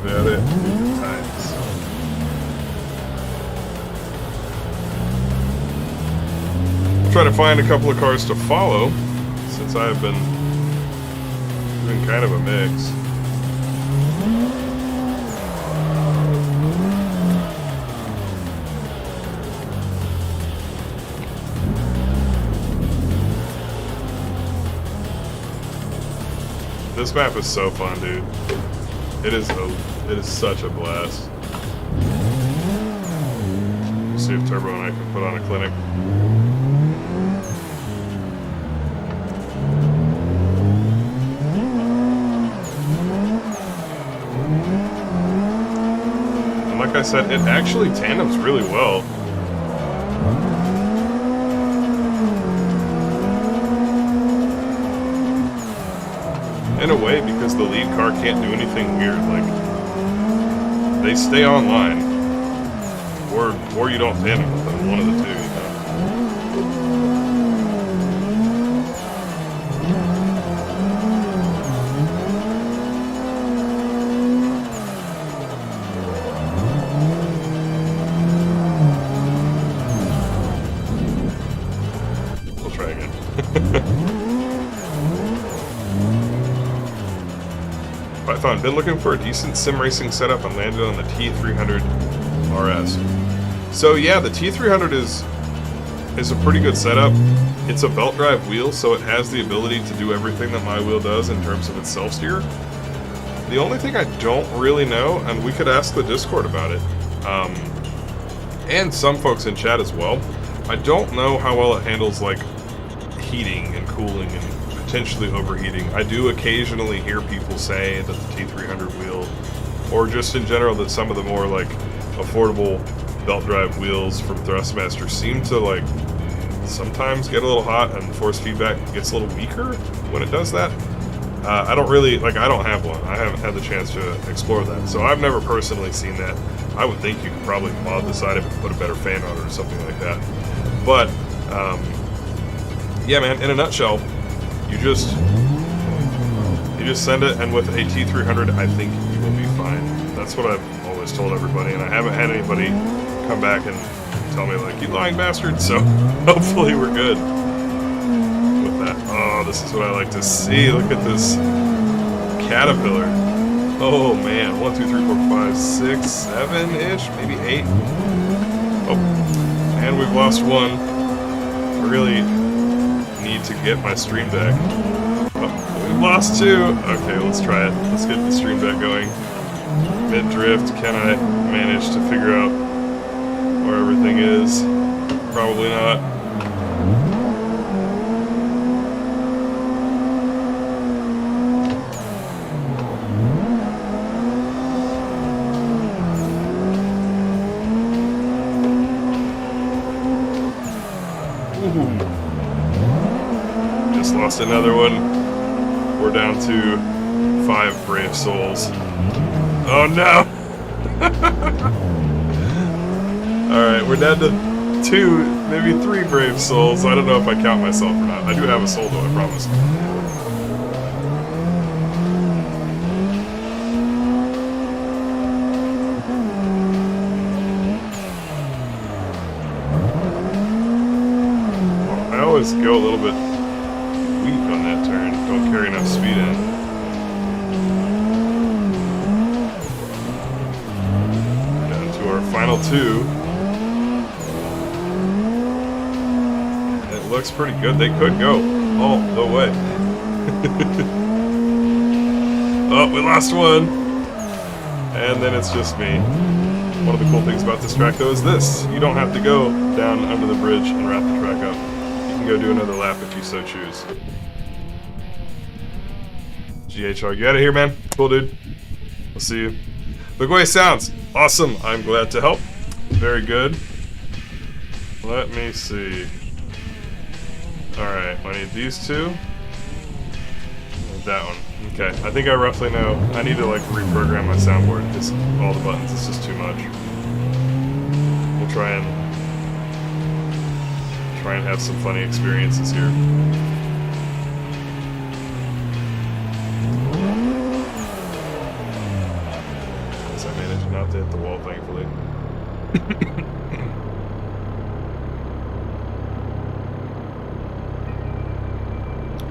About it. Good times. Try to find a couple of cars to follow, since I have been doing kind of a mix. This map is so fun, dude. It is such a blast. Let's see if Turbo and I can put on a clinic. And like I said, it actually tandems really well. In a way, because the lead car can't do anything weird, like, they stay online, or you don't tandem with them, one of the two, you know. We'll try again. Python, been looking for a decent sim racing setup and landed on the T300 RS. So yeah, the T300 is a pretty good setup. It's a belt drive wheel, so it has the ability to do everything that my wheel does in terms of its self-steer. The only thing I don't really know, and we could ask the Discord about it, and some folks in chat as well, I don't know how well it handles like heating and cooling and potentially overheating. I do occasionally hear people say that the T300 wheel, or just in general that some of the more like affordable belt drive wheels from Thrustmaster seem to like sometimes get a little hot and force feedback gets a little weaker when it does that. I don't really, like, I don't have one. I haven't had the chance to explore that. So I've never personally seen that. I would think you could probably mod the side if you put a better fan on it or something like that. But, yeah, man, in a nutshell, you just send it, and with a T300, I think you will be fine. That's what I've always told everybody, and I haven't had anybody come back and tell me, like, you lying bastard, so hopefully we're good. Oh, this is what I like to see. Look at this caterpillar. Oh man, 1, 2, 3, 4, 5, 6, 7-ish, maybe 8. Oh, and we've lost one. I really need to get my stream deck. Oh, we've lost 2. Okay, let's try it. Let's get the stream deck going. Mid-drift, can I manage to figure out where everything is? Probably not. Just lost another one. We're down to 5 brave souls. Oh no! Alright, we're down to 2, maybe 3 brave souls. I don't know if I count myself or not. I do have a soul though, I promise. I always go a little bit weak on that turn. Don't carry enough speed in. Final 2. It looks pretty good. They could go all the way. Oh, we lost one. And then it's just me. One of the cool things about this track, though, is this. You don't have to go down under the bridge and wrap the track up. You can go do another lap if you so choose. GHR, get out of here, man. Cool, dude. We'll see you. Look the way it sounds. Awesome. I'm glad to help. Very good. Let me see. Alright, I need these 2. And that one. Okay, I think I roughly know. I need to like reprogram my soundboard. Just all the buttons. It's just too much. We'll try and have some funny experiences here. Not to hit the wall, thankfully.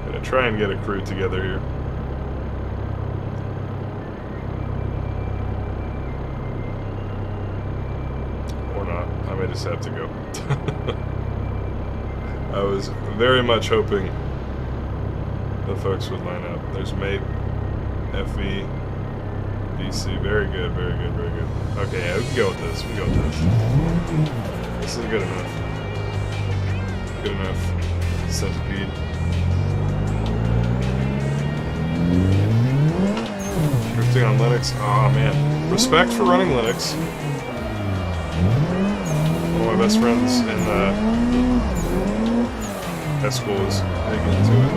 Gonna try and get a crew together here. Or not. I may just have to go. I was very much hoping the folks would line up. There's Mate, FV, DC, very good, very good, very good. Okay, yeah, we can go with this. We can go with this. This is good enough. Good enough. Centipede. Drifting on Linux. Oh man. Respect for running Linux. One of my best friends in high school was big into it.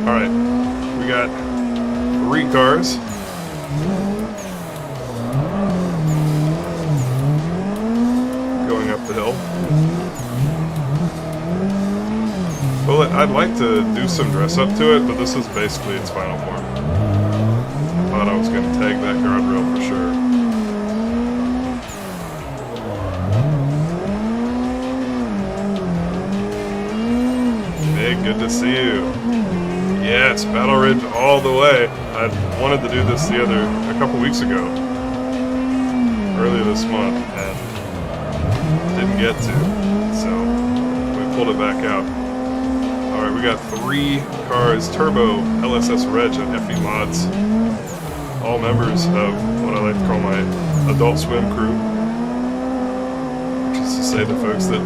Alright, we got 3 cars. Going up the hill. Well, I'd like to do some dress up to it, but this is basically its final form. Thought I was going to tag that guardrail for sure. Big, good to see you. Yes, BattleRidge all the way. I wanted to do this a couple weeks ago, earlier this month, and didn't get to, so we pulled it back out. All right, we got 3 cars, Turbo, LSS Reg, and FE Mods, all members of what I like to call my Adult Swim crew, which is to say the folks that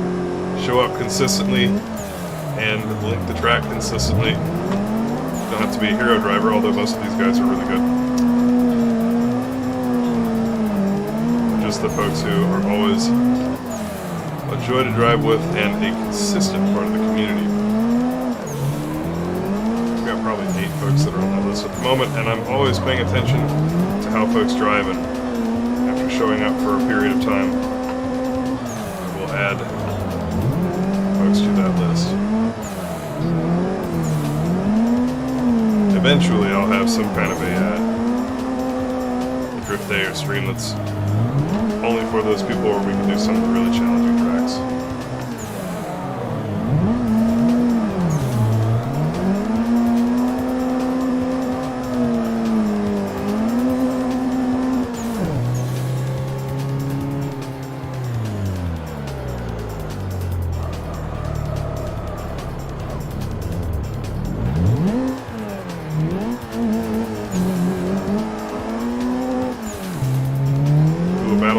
show up consistently and link the track consistently. Don't have to be a hero driver, although most of these guys are really good. Just the folks who are always a joy to drive with and a consistent part of the community. We've got probably 8 folks that are on that list at the moment, and I'm always paying attention to how folks drive, and after showing up for a period of time, I will add folks to that list. Eventually I'll have some kind of a drift day or stream that's only for those people where we can do some of the really challenging tracks.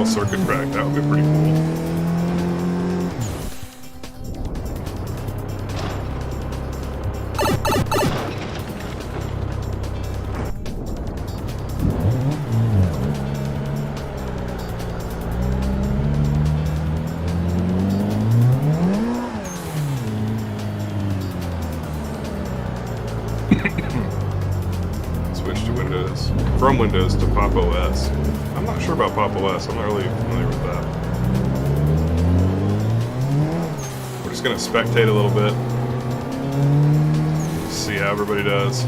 Circuit track, that would be pretty cool. Switch to Windows. From Windows to Pop OS. I'm not sure about Pop OS. I'm not really familiar with that. We're just going to spectate a little bit. See how everybody does.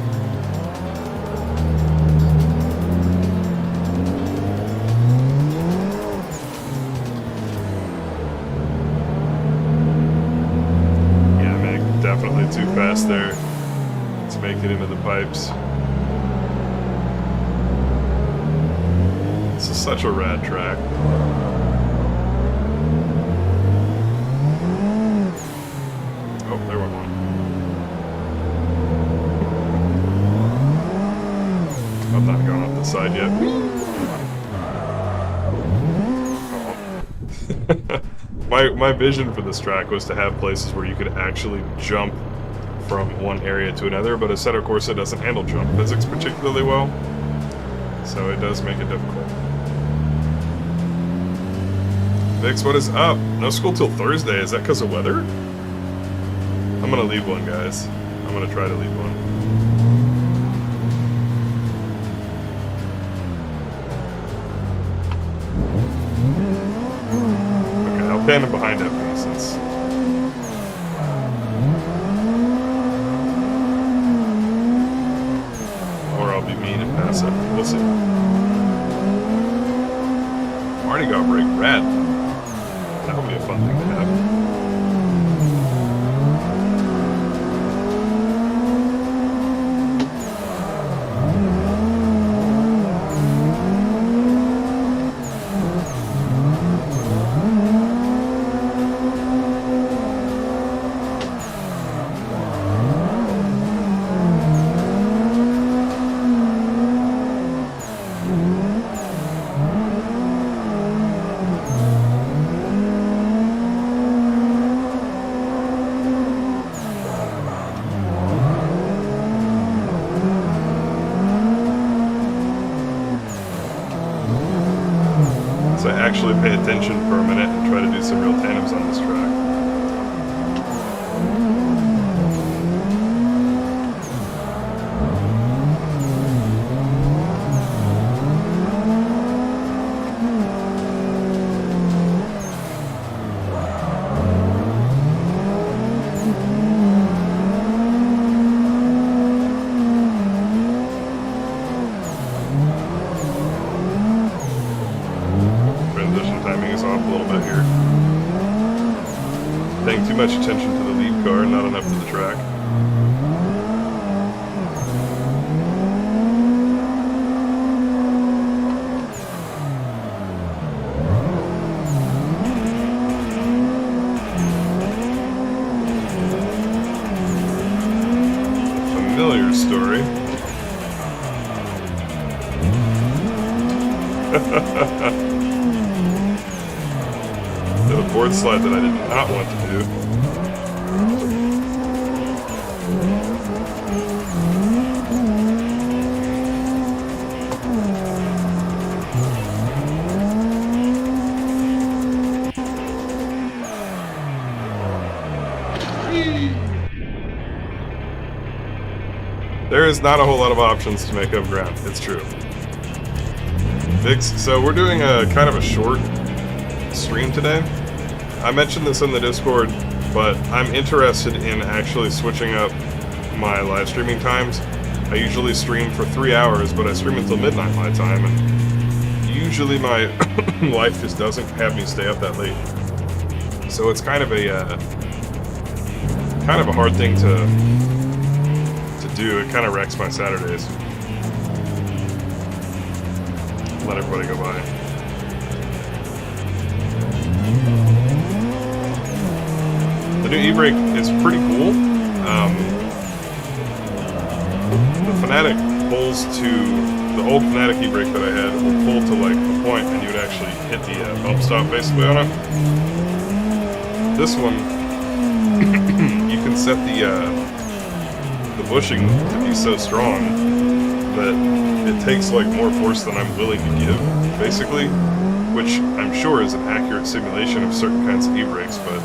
Yeah, man, definitely too fast there to make it into the pipes. This is such a rad track. Oh, there went one. I'm not going off the side yet. Oh. My vision for this track was to have places where you could actually jump from one area to another, but Assetto Corsa doesn't handle jump physics particularly well, so it does make it difficult. Vix, what is up? No school till Thursday. Is that because of weather? I'm gonna leave one, guys. I'm gonna try to leave one. Okay, I'll tandem behind FP since... Or I'll be mean and pass it. We'll see. Mardi Gras break, rad. That would be a fun thing to have. Actually pay attention for a minute and try to do some real tandems on this track. Too much attention to the lead car, not enough to the track. Familiar story. Did a board slide that I did not want to do. is not a whole lot of options to make up ground. It's true. So we're doing a kind of a short stream today. I mentioned this in the Discord, but I'm interested in actually switching up my live streaming times. I usually stream for 3 hours, but I stream until midnight my time, and usually my life just doesn't have me stay up that late. So it's kind of a hard thing to do. It kind of wrecks my Saturdays. Let everybody go by. The new e-brake is pretty cool. The Fanatic pulls to the old Fanatic e-brake that I had will pull to like a point, and you would actually hit the bump stop basically on it. This one, you can set the bushing to be so strong that it takes like more force than I'm willing to give, basically, which I'm sure is an accurate simulation of certain kinds of e-brakes, but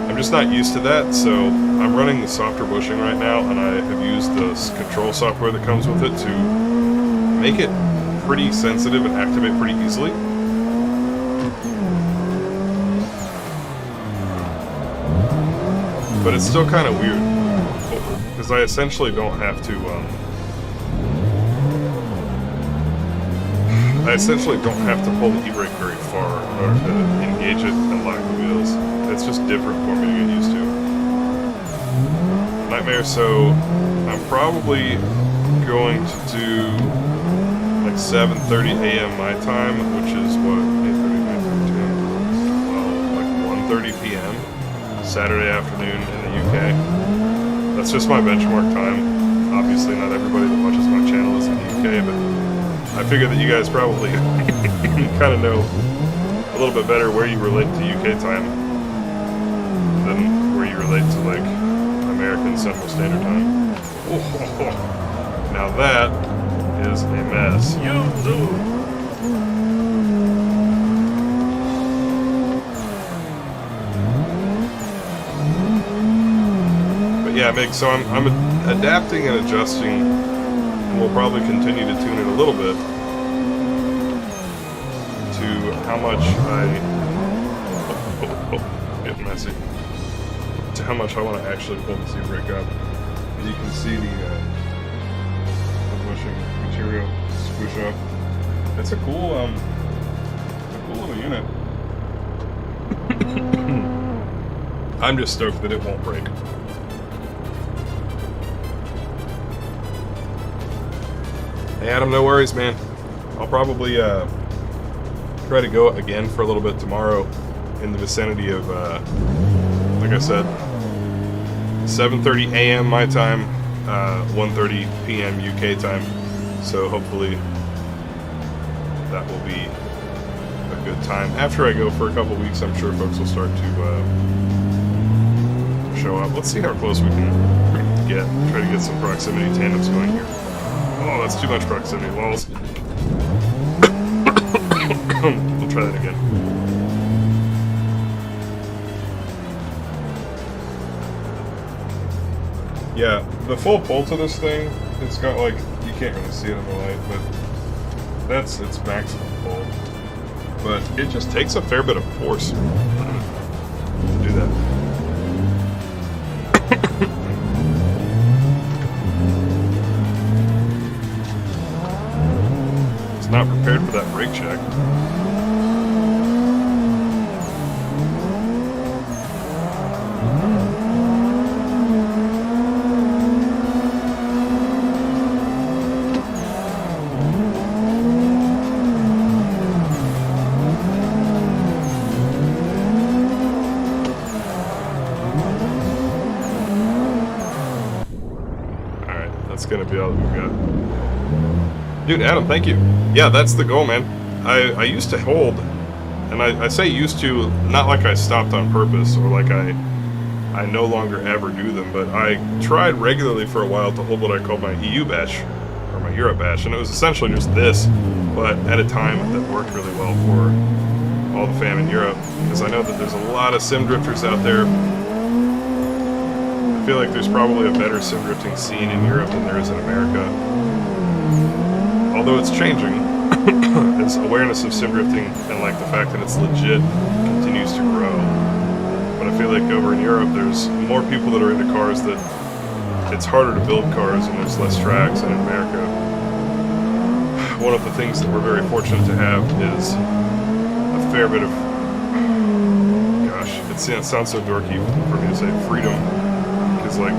I'm just not used to that. So I'm running the softer bushing right now, and I have used the control software that comes with it to make it pretty sensitive and activate pretty easily. But it's still kind of weird, because I essentially don't have to, pull the e-brake very far in order to engage it and lock the wheels. It's just different for me to get used to. Nightmare, so I'm probably going to do like 7:30 a.m. my time, which is what, 8:30, 9:30, 10, well, like 1:30 p.m. Saturday afternoon in the UK. That's just my benchmark time. Obviously not everybody that watches my channel is in the UK, but I figure that you guys probably kind of know a little bit better where you relate to UK time than where you relate to like American Central Standard Time. Oh, now that is a mess. Yeah, Mig, so I'm adapting and adjusting, and we'll probably continue to tune it a little bit to how much getting messy, to how much I want to actually pull the e-brake up. And you can see the bushing material squish up. It's a cool little unit. I'm just stoked that it won't break. Hey Adam, no worries, man. I'll probably try to go again for a little bit tomorrow in the vicinity of, like I said, 7:30 a.m. my time, 1:30 p.m. UK time. So hopefully that will be a good time. After I go for a couple weeks, I'm sure folks will start to show up. Let's see how close we can get. Try to get some proximity tandems going here. Oh, that's too much proximity walls. We'll try that again. Yeah, the full pull to this thing, it's got like, you can't really see it in the light, but that's its maximum pull. But it just takes a fair bit of force to do that. Not prepared for that brake check. Alright, that's gonna be all that we've got. Dude, Adam, thank you. Yeah, that's the goal, man. I used to hold, and I say used to, not like I stopped on purpose or like I no longer ever do them, but I tried regularly for a while to hold what I called my EU batch, or my Europe batch, and it was essentially just this, but at a time that worked really well for all the fam in Europe, because I know that there's a lot of sim drifters out there I feel like there's probably a better sim drifting scene in Europe than there is in America. Although it's changing, as awareness of sim drifting and like the fact that it's legit continues to grow. But I feel like over in Europe there's more people that are into cars, that it's harder to build cars and there's less tracks than in America. One of the things that we're very fortunate to have is a fair bit of, gosh, it sounds so dorky for me to say freedom, because like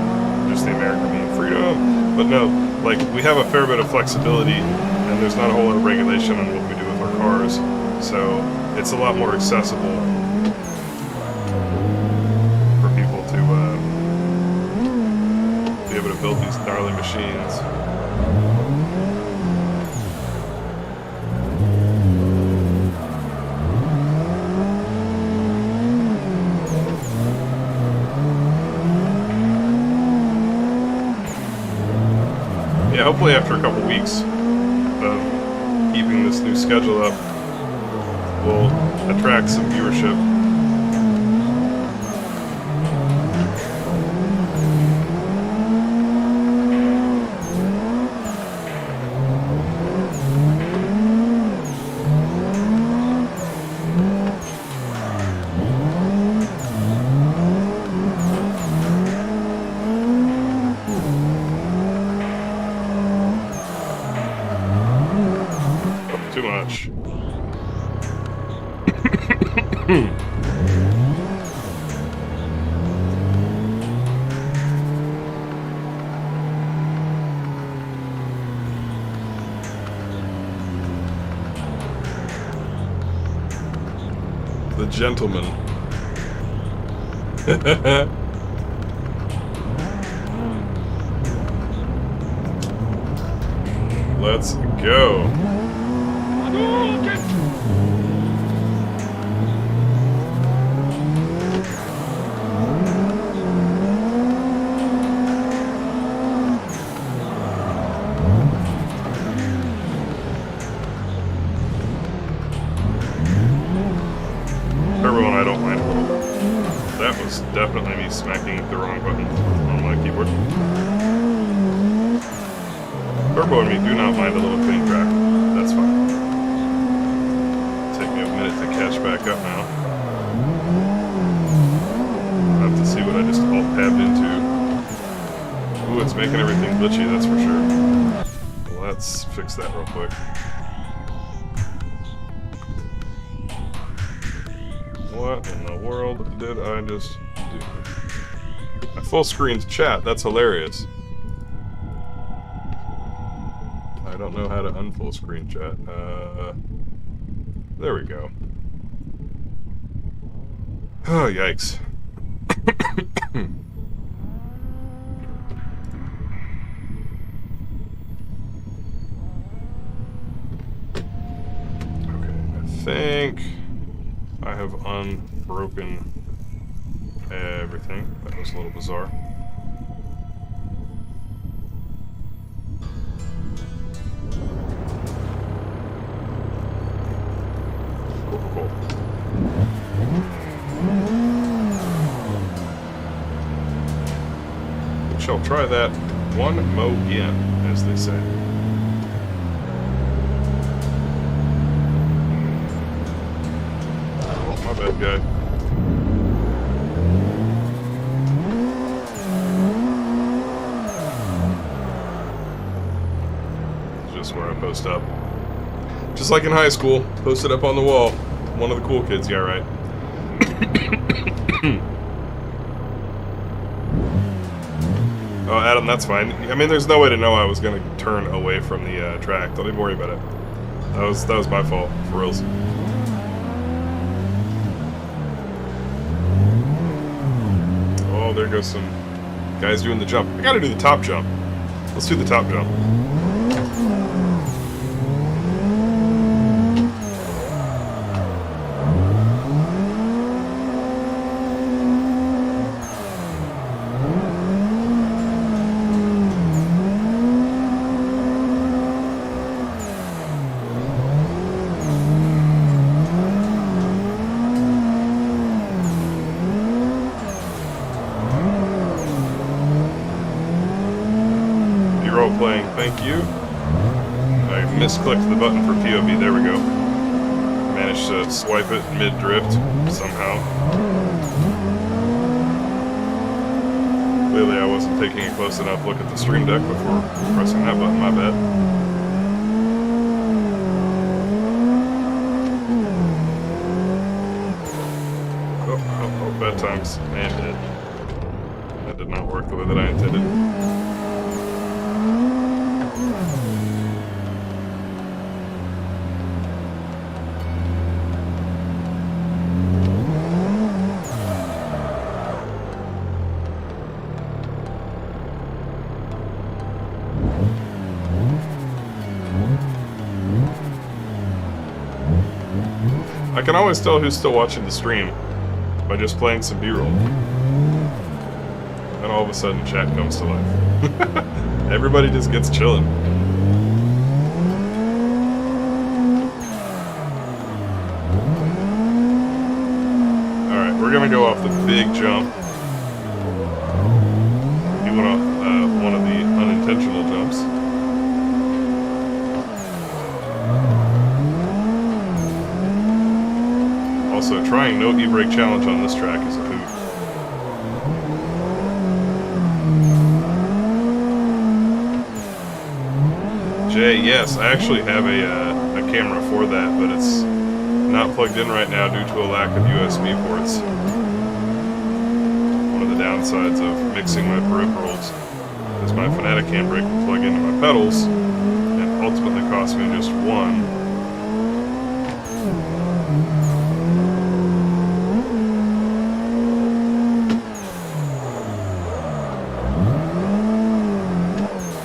just the American mean freedom, but no, like we have a fair bit of flexibility and there's not a whole lot of regulation on what we do with our cars, so it's a lot more accessible for people to be able to build these gnarly machines. Yeah, hopefully after a couple weeks of keeping this new schedule up, we'll attract some viewership. Too much. The gentleman. Let's go. Everyone, I don't mind a little. That was definitely me smacking the wrong button on my keyboard. Turbo and me do not mind a little clean track. That's fine. Take me a minute to catch back up now. I'll have to see what I just alt-tabbed into. Ooh, it's making everything glitchy, that's for sure. Well, let's fix that real quick. What in the world did I just do? I full screened chat, that's hilarious. I don't know how to unfull screen chat. There we go. Oh, yikes. Okay, I think I have unbroken everything. That was a little bizarre. Cool. We shall try that one mo again, as they say. Oh, my bad, guy. Just where I post up. Just like in high school, posted up on the wall. One of the cool kids, yeah, right. Oh, Adam, that's fine. I mean, there's no way to know I was going to turn away from the track. Don't even worry about it. That was my fault, for reals. Oh, there goes some guys doing the jump. I gotta do the top jump. Let's do the top jump. thank you. I misclicked the button for POV, there we go. Managed to swipe it mid-drift, somehow. Clearly I wasn't taking a close enough look at the stream deck before pressing that button, my bad. Oh, bad times, and it. That did not work the way that I intended. I can always tell who's still watching the stream by just playing some B-roll. And all of a sudden chat comes to life. Everybody just gets chilling. Alright, we're gonna go off the big jump. He went off one of the unintentional jumps. Also, trying no e-brake challenge on this track is a hoot. Jay, yes, I actually have a camera for that, but it's not plugged in right now due to a lack of USB ports. One of the downsides of mixing my peripherals is my Fanatic handbrake will plug into my pedals and ultimately cost me just one.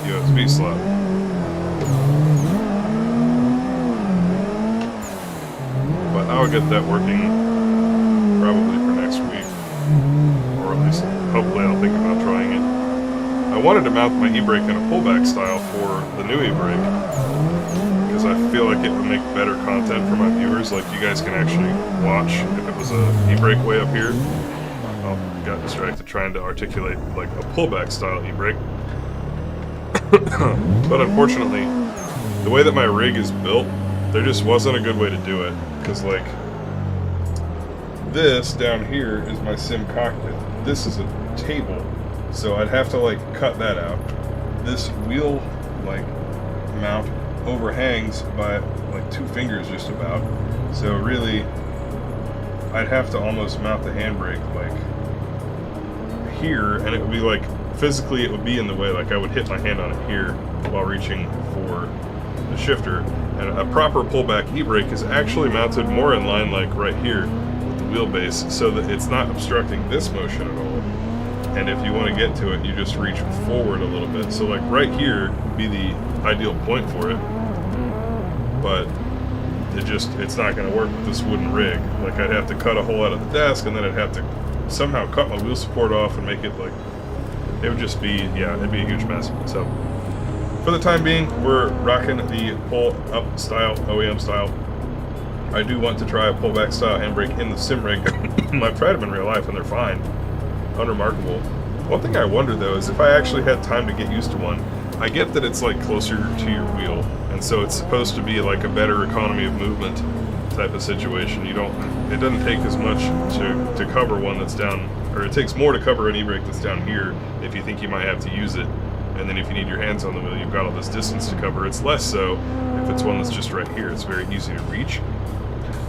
USB slot. But I'll get that working probably for next week, or at least hopefully I'll think about trying it. I wanted to mount my e-brake in a pullback style for the new e-brake because I feel like it would make better content for my viewers. Like you guys can actually watch if it was a e-brake way up here. Oh, got distracted trying to articulate like a pullback style e-brake. But unfortunately, the way that my rig is built, there just wasn't a good way to do it. Because like, this down here is my sim cockpit. This is a table. So I'd have to like cut that out. This wheel like mount overhangs by like 2 fingers just about. So really, I'd have to almost mount the handbrake like here, and it would be like, physically it would be in the way, like I would hit my hand on it here while reaching for the shifter. And a proper pullback e-brake is actually mounted more in line like right here with the wheelbase so that it's not obstructing this motion at all. And if you want to get to it, you just reach forward a little bit. So like right here would be the ideal point for it. But it's not going to work with this wooden rig. Like I'd have to cut a hole out of the desk, and then I'd have to somehow cut my wheel support off and make it like, it would just be, yeah, it'd be a huge mess. So, for the time being, we're rocking the pull-up style, OEM style. I do want to try a pullback style handbrake in the sim rig. I've tried them in real life and they're fine. Unremarkable. One thing I wonder though is if I actually had time to get used to one. I get that it's like closer to your wheel, and so it's supposed to be like a better economy of movement type of situation. It doesn't take as much to cover one that's down, or it takes more to cover an e-brake that's down here if you think you might have to use it, and then if you need your hands on the wheel, you've got all this distance to cover. It's less so if it's one that's just right here. It's very easy to reach.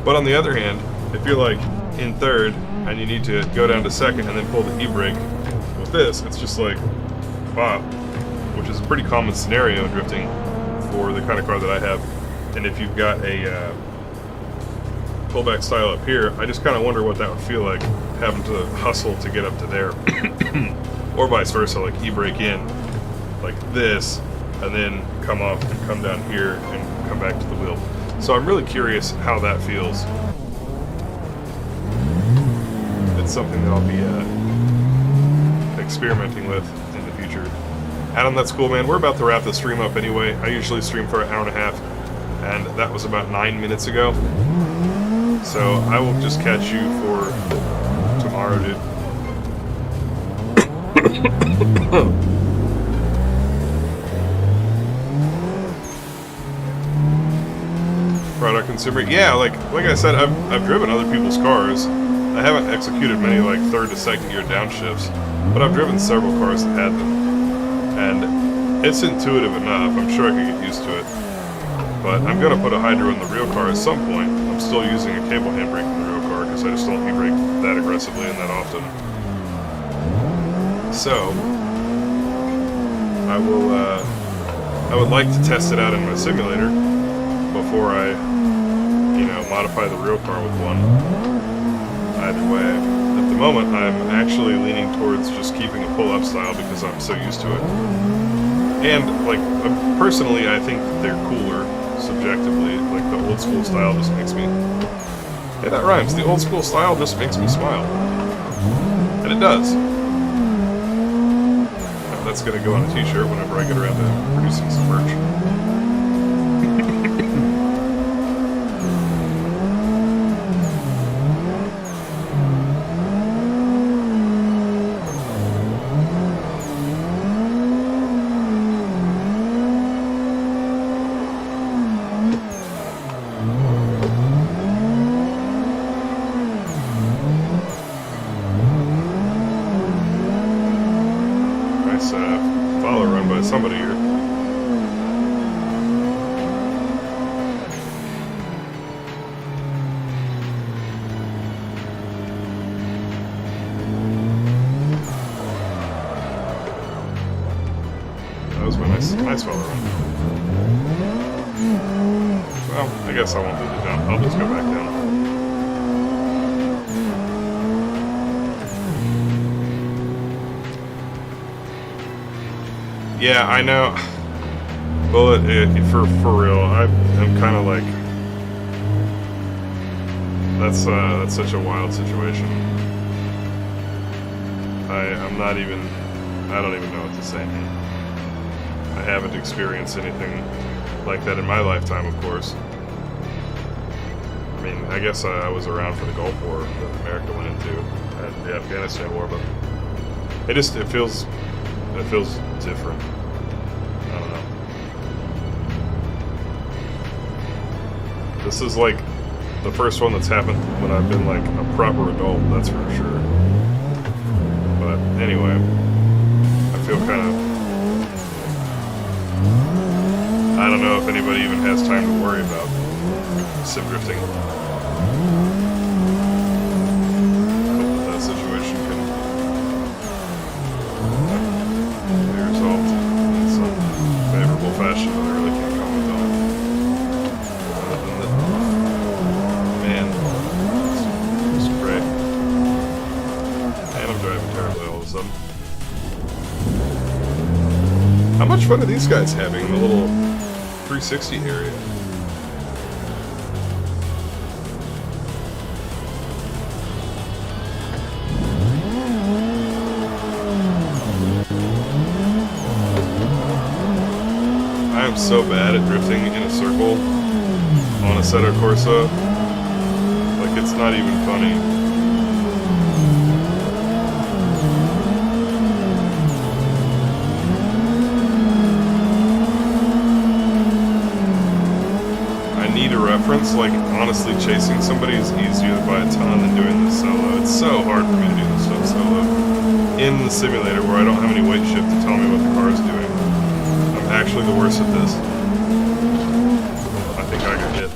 But on the other hand, if you're like in third and you need to go down to second and then pull the e-brake with this, it's just like pop, which is a pretty common scenario in drifting for the kind of car that I have. And if you've got a pullback style up here, I just kind of wonder what that would feel like, having to hustle to get up to there. Or vice versa, like e-brake in like this and then come off and come down here and come back to the wheel. So I'm really curious how that feels. It's something that I'll be experimenting with in the future. Adam, that's cool, man. We're about to wrap the stream up anyway. I usually stream for an hour and a half, and that was about 9 minutes ago. So I will just catch you for tomorrow, dude. consumer. Yeah, like I said, I've driven other people's cars. I haven't executed many like third to second gear downshifts, but I've driven several cars that had them, and it's intuitive enough. I'm sure I could get used to it. But I'm gonna put a hydro in the real car at some point. I'm still using a cable handbrake in the real car because I just don't e-brake that aggressively and that often. So I would like to test it out in my simulator before I, modify the real car with one. Either way, at the moment, I'm actually leaning towards just keeping a pull-up style because I'm so used to it. And, personally, I think that they're cooler, subjectively. Like, the old school style just makes me... Yeah, that rhymes. The old school style just makes me smile. And it does. That's gonna go on a t-shirt whenever I get around to producing some merch. Follow run by somebody here. That was my nice follow run. Well, I guess I won't do the jump. I'll just go back down. Yeah, I know. Well, for real, I'm kind of like that's such a wild situation. I'm not even. I don't even know what to say. I haven't experienced anything like that in my lifetime, of course. I mean, I guess I was around for the Gulf War that America went into, and the Afghanistan War, but it feels different. I don't know. This is like the first one that's happened when I've been like a proper adult, that's for sure. But anyway, I feel kind of... I don't know if anybody even has time to worry about sim drifting. Hope that situation can be resolved in some favorable fashion, but I really can't comment on it. Other than that, man, it's great. And I'm driving terribly all of a sudden. How much fun are these guys having in the little 360 area? I am so bad at drifting in a circle on Assetto Corsa. Like, it's not even funny. I need a reference. Like, honestly, chasing somebody is easier by a ton than doing this solo. It's so hard for me to do this stuff solo in the simulator where I don't have any weight shift to tell me what the car is doing. Actually the worst at this. I think I got hit.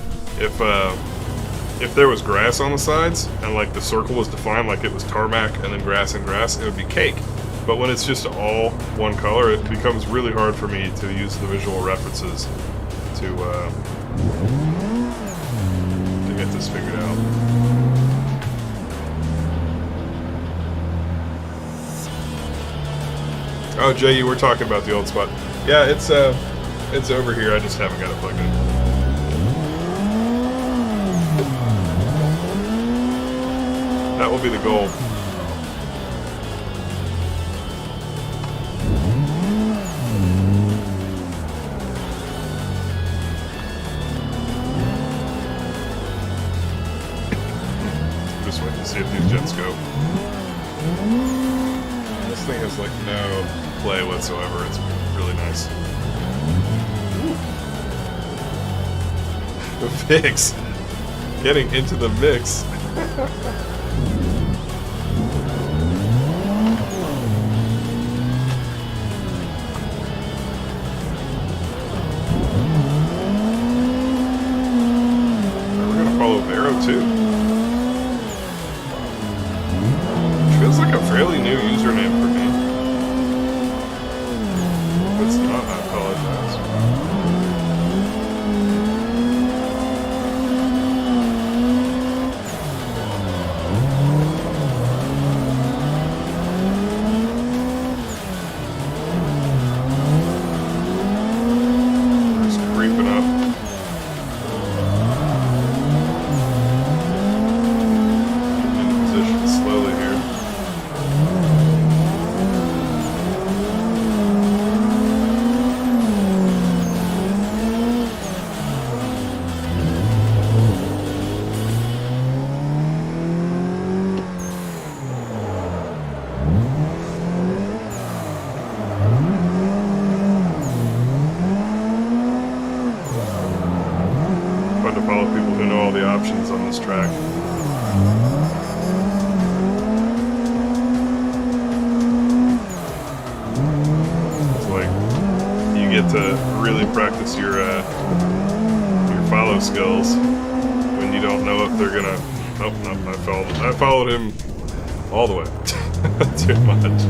If there was grass on the sides and like the circle was defined like it was tarmac and then grass, it would be cake. But when it's just all one color, it becomes really hard for me to use the visual references to get this figured out. Oh, Jay, you were talking about the old spot. Yeah, it's over here. I just haven't got it plugged in. That will be the goal. I'm just waiting to see if these jets go. This thing has like no play whatsoever. It's really nice. The fix. getting into the mix. We're gonna follow Vero too. Feels like a fairly new username for me. If it's not, I apologize. On this track. It's like you get to really practice your follow skills when you don't know if they're gonna. Oh no! I followed him all the way. Too much.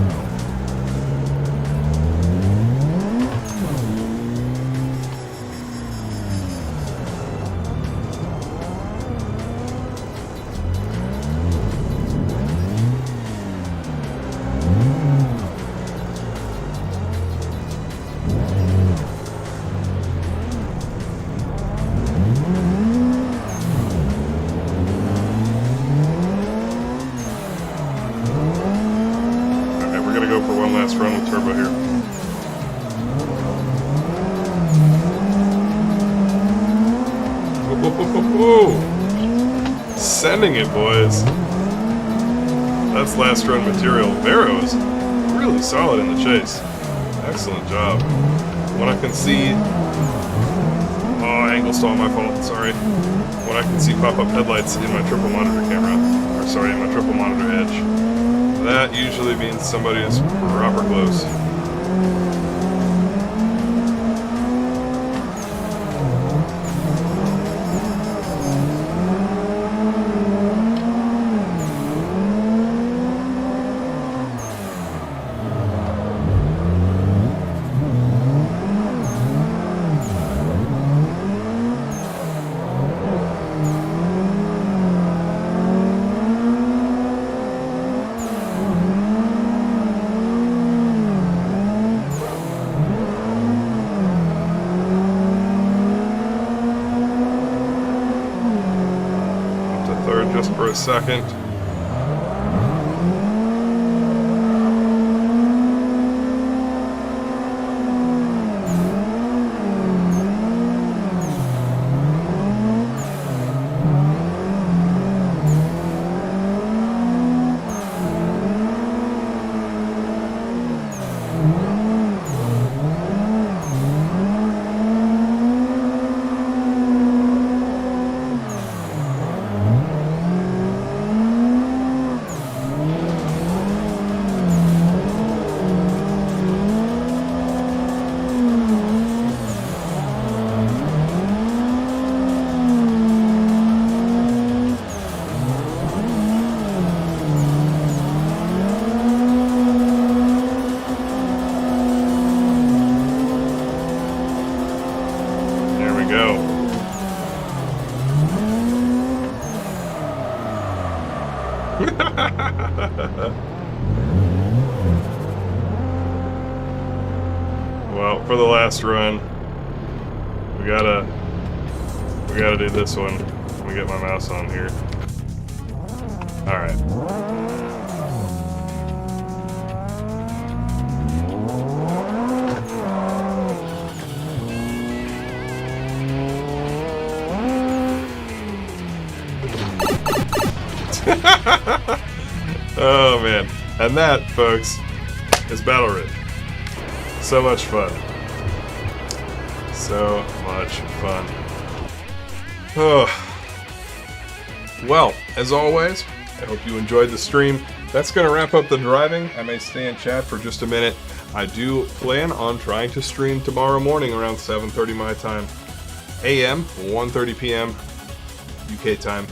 Run with turbo here. Whoa. Sending it, boys. That's last run material. Vero is really solid in the chase. Excellent job. When I can see... Oh, angle stall, my fault, sorry. When I can see pop-up headlights in my triple monitor camera, or sorry, in my triple monitor edge, that usually means somebody is proper close. Just for a second. Well, for the last run, we gotta do this one. Let me get my mouse on here. All right. Oh man, and that, folks, is BattleRidge. So much fun. So much fun. Oh, Well, as always, I hope you enjoyed the stream. That's going to wrap up the driving. I may stay in chat for just a minute. I do plan on trying to stream tomorrow morning around 7:30 my time, AM, 1:30 p.m. UK time,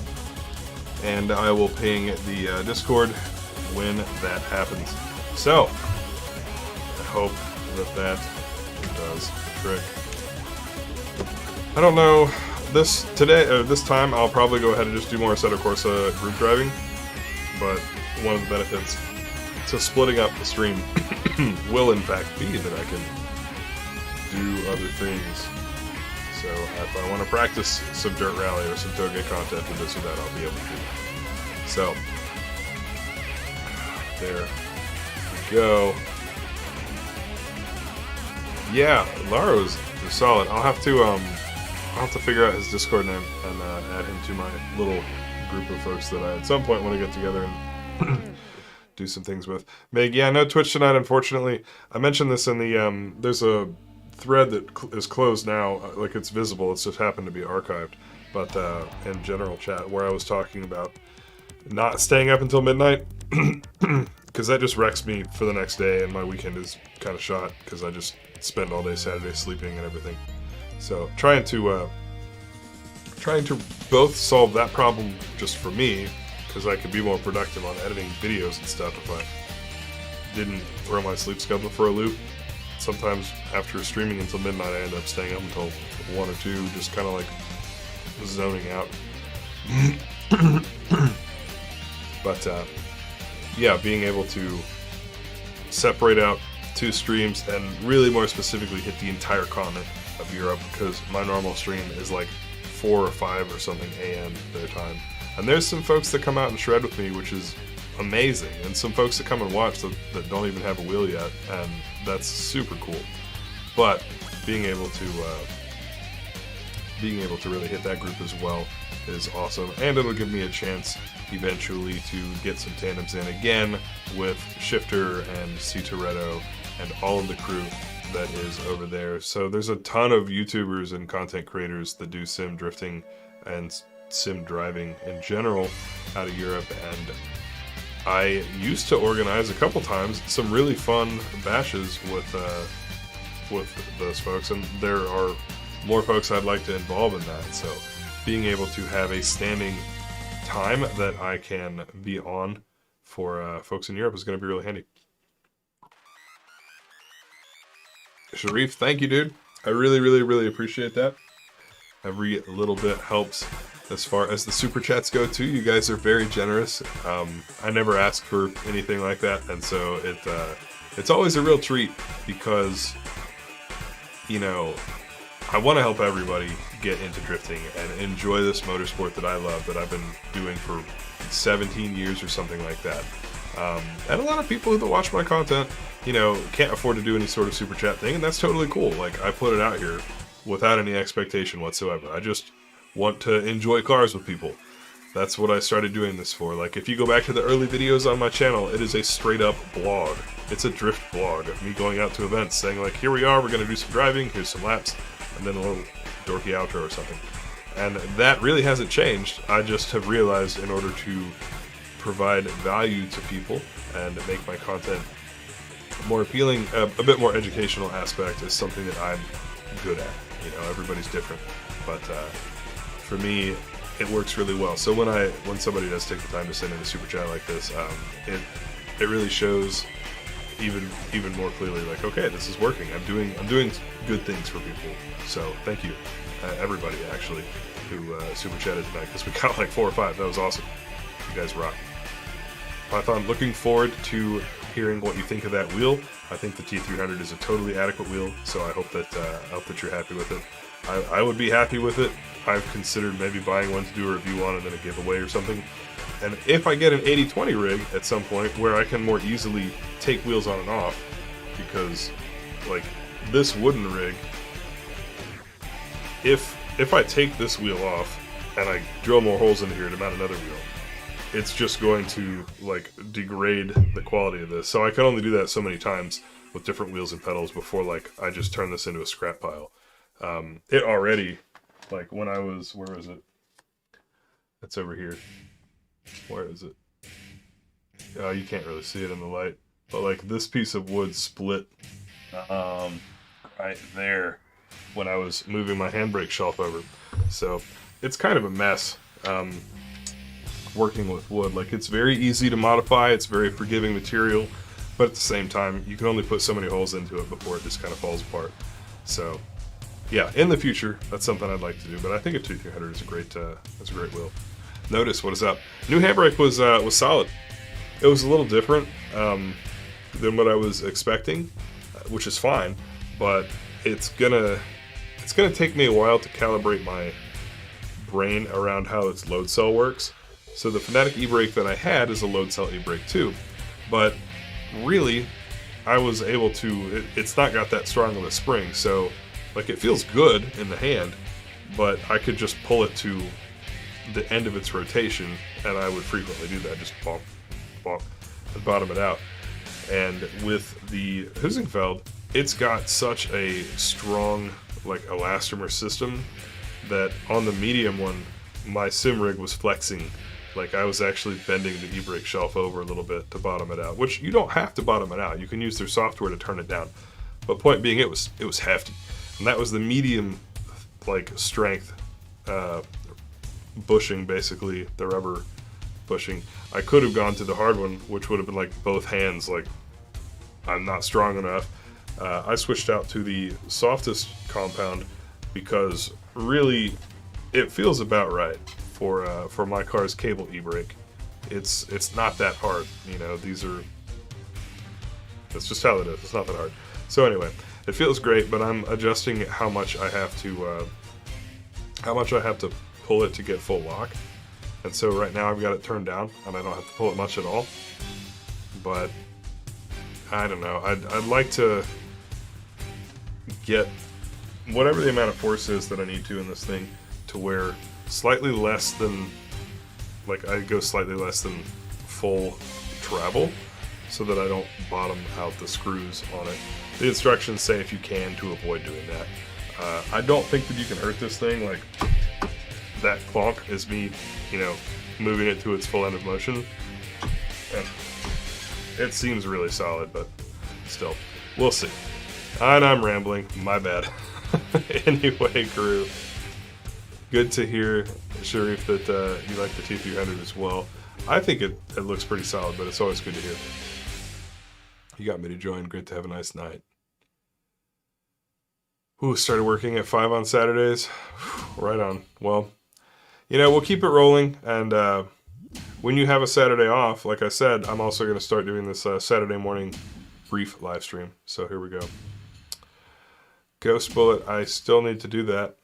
and I will ping the Discord when that happens. So, I hope that does the trick. I don't know, this time I'll probably go ahead and just do more Assetto Corsa group driving, but one of the benefits to splitting up the stream will in fact be that I can do other things. So if I want to practice some dirt rally or some toge content or this or that, I'll be able to do that. So there we go. Yeah, Laro's solid. I'll have to figure out his Discord name and add him to my little group of folks that I at some point want to get together and do some things with. Meg, yeah, no Twitch tonight, unfortunately. I mentioned this in the, there's a thread that is closed now, like it's visible, it's just happened to be archived, but in general chat, where I was talking about not staying up until midnight, because that just wrecks me for the next day, and my weekend is kind of shot, because I just spend all day Saturday sleeping and everything. So, trying to both solve that problem just for me, because I could be more productive on editing videos and stuff if I didn't throw my sleep schedule for a loop. Sometimes after streaming until midnight, I end up staying up until 1 or 2, just kind of like zoning out. But yeah, being able to separate out 2 streams and really more specifically hit the entire continent of Europe, because my normal stream is like 4 or 5 or something AM their time. And there's some folks that come out and shred with me, which is amazing, and some folks that come and watch that don't even have a wheel yet, and that's super cool. But being able to really hit that group as well is awesome, and it'll give me a chance eventually to get some tandems in again with Shifter and C Toretto and all of the crew that is over there. So there's a ton of YouTubers and content creators that do sim drifting and sim driving in general out of Europe, and I used to organize a couple times some really fun bashes with those folks, and there are more folks I'd like to involve in that. So being able to have a standing time that I can be on for folks in Europe is going to be really handy. Sharif, thank you, dude. I really, really, really appreciate that. Every little bit helps. As far as the super chats go too, you guys are very generous. I never ask for anything like that, and so it's always a real treat, because, you know, I want to help everybody get into drifting and enjoy this motorsport that I love, that I've been doing for 17 years or something like that. And a lot of people that watch my content, you know, can't afford to do any sort of super chat thing, and that's totally cool. Like, I put it out here without any expectation whatsoever. I just want to enjoy cars with people. That's what I started doing this for. Like, if you go back to the early videos on my channel, it is a straight up blog. It's a drift blog of me going out to events saying, like, here we are, we're going to do some driving, here's some laps, and then a little dorky outro or something. And that really hasn't changed. I just have realized in order to provide value to people and make my content more appealing, a bit more educational aspect is something that I'm good at. You know, everybody's different, but for me, it works really well. So when somebody does take the time to send in a super chat like this, it really shows even more clearly, like, okay, this is working. I'm doing good things for people. So thank you, everybody actually who super chatted tonight, because we got like 4 or 5. That was awesome. You guys rock. Python, looking forward to hearing what you think of that wheel. I think the T300 is a totally adequate wheel, so I hope that you're happy with it. I would be happy with it. I've considered maybe buying one to do a review on and then a giveaway or something. And if I get an 80/20 rig at some point where I can more easily take wheels on and off, because like this wooden rig, if I take this wheel off and I drill more holes into here to mount another wheel, it's just going to like degrade the quality of this. So I can only do that so many times with different wheels and pedals before like I just turn this into a scrap pile. It already, like when I was, where was it? It's over here. Where is it? You can't really see it in the light. But like this piece of wood split right there when I was moving my handbrake shelf over. So it's kind of a mess working with wood. Like it's very easy to modify, it's very forgiving material, but at the same time you can only put so many holes into it before it just kind of falls apart. So yeah, in the future that's something I'd like to do, but I think a 2300 is a great wheel. Notice what is up. New handbrake was solid. It was a little different than what I was expecting, which is fine, but it's gonna take me a while to calibrate my brain around how its load cell works. So the Fanatic e-brake that I had is a load cell e-brake too, but really I was able to, it's not got that strong of a spring, so like it feels good in the hand, but I could just pull it to the end of its rotation, and I would frequently do that, just bonk, bonk, and bottom it out. And with the Hüsingfeld, it's got such a strong like elastomer system that on the medium one, my sim rig was flexing. Like I was actually bending the e-brake shelf over a little bit to bottom it out, which you don't have to bottom it out. You can use their software to turn it down. But point being, it was hefty. And that was the medium like strength bushing, basically, the rubber bushing. I could have gone to the hard one, which would have been like both hands, like I'm not strong enough. I switched out to the softest compound because really it feels about right for my car's cable e-brake. It's not that hard, you know. That's just how it is. It's not that hard. So anyway, it feels great, but I'm adjusting how much I have to pull it to get full lock. And so right now I've got it turned down, and I don't have to pull it much at all. But I don't know. I'd like to get whatever the amount of force is that I need to in this thing to where slightly less than, like I go slightly less than full travel so that I don't bottom out the screws on it. The instructions say if you can to avoid doing that. I don't think that you can hurt this thing like that clonk is me, you know, moving it to its full end of motion. And it seems really solid, but still, we'll see. And I'm rambling, my bad. Anyway, crew, good to hear, Sharif, that you like the T300 as well. I think it looks pretty solid, but it's always good to hear. You got me to join. Great to have a nice night. Ooh, started working at 5 on Saturdays. Right on. Well, you know, we'll keep it rolling, and when you have a Saturday off, like I said, I'm also going to start doing this Saturday morning brief live stream. So here we go. Ghost Bullet, I still need to do that.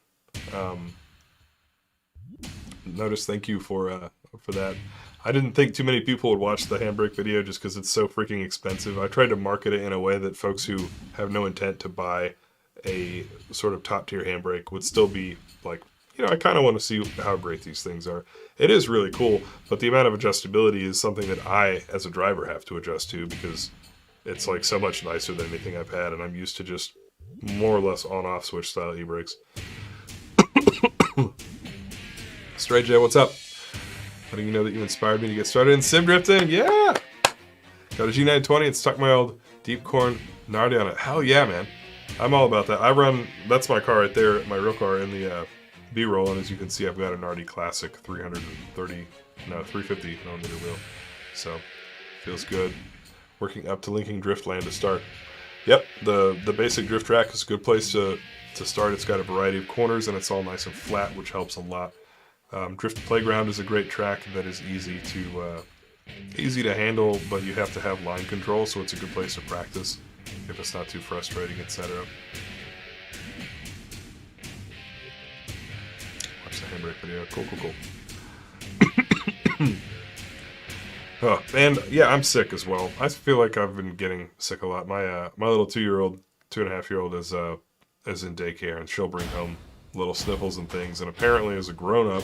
Notice, thank you for that. I didn't think too many people would watch the handbrake video just because it's so freaking expensive. I tried to market it in a way that folks who have no intent to buy a sort of top tier handbrake would still be like, you know, I kind of want to see how great these things are. It is really cool, but the amount of adjustability is something that I, as a driver, have to adjust to because it's like so much nicer than anything I've had, and I'm used to just more or less on-off switch style e-brakes. Stray J, what's up? Letting you know that you inspired me to get started in sim drifting. Yeah! Got a G920 and stuck my old deep corn Nardi on it. Hell yeah, man. I'm all about that. I run, that's my car right there, my real car in the B-roll, and as you can see, I've got a Nardi Classic 350 millimeter wheel. So, feels good. Working up to linking Driftland to start. Yep, the basic drift track is a good place to start. It's got a variety of corners, and it's all nice and flat, which helps a lot. Drift Playground is a great track that is easy to handle, but you have to have line control, so it's a good place to practice if it's not too frustrating, etc. Watch the handbrake video. Cool. Oh, and yeah, I'm sick as well. I feel like I've been getting sick a lot. My my little 2.5-year-old is in daycare, and she'll bring home little sniffles and things, and apparently as a grown-up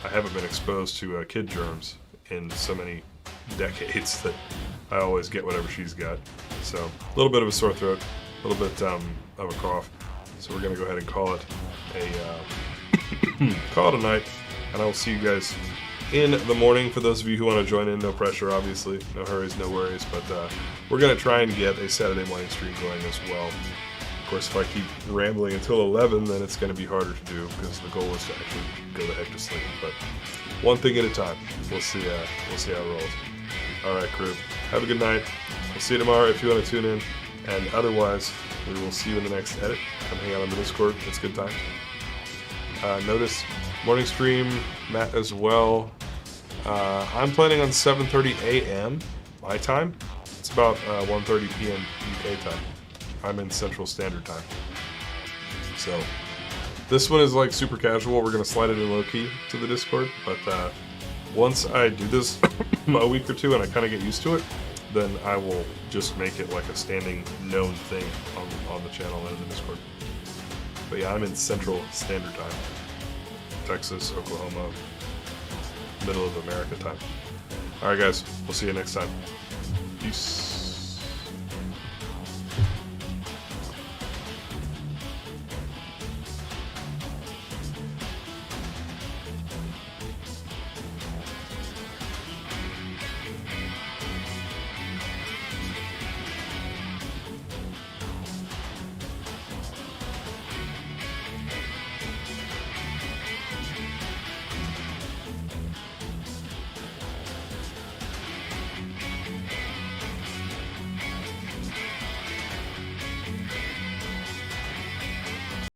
I haven't been exposed to kid germs in so many decades that I always get whatever she's got. So a little bit of a sore throat, a little bit of a cough, so we're gonna go ahead and call it a night, and I will see you guys in the morning. For those of you who want to join in, no pressure, obviously. No hurries, no worries. But we're going to try and get a Saturday morning stream going as well. Of course, if I keep rambling until 11, then it's going to be harder to do because the goal is to actually go the heck to sleep. But one thing at a time. We'll see how it rolls. All right, crew. Have a good night. We'll see you tomorrow if you want to tune in. And otherwise, we will see you in the next edit. Come hang out on the Discord. It's a good time. Notice morning stream, Matt as well. I'm planning on 7:30 a.m. my time. It's about 1:30 p.m. UK time. I'm in Central Standard Time. So this one is like super casual. We're gonna slide it in low key to the Discord, but once I do this a week or two and I kind of get used to it, then I will just make it like a standing known thing on the channel and in the Discord. But yeah, I'm in Central Standard Time. Texas, Oklahoma, middle of America time. Alright guys, we'll see you next time. Peace.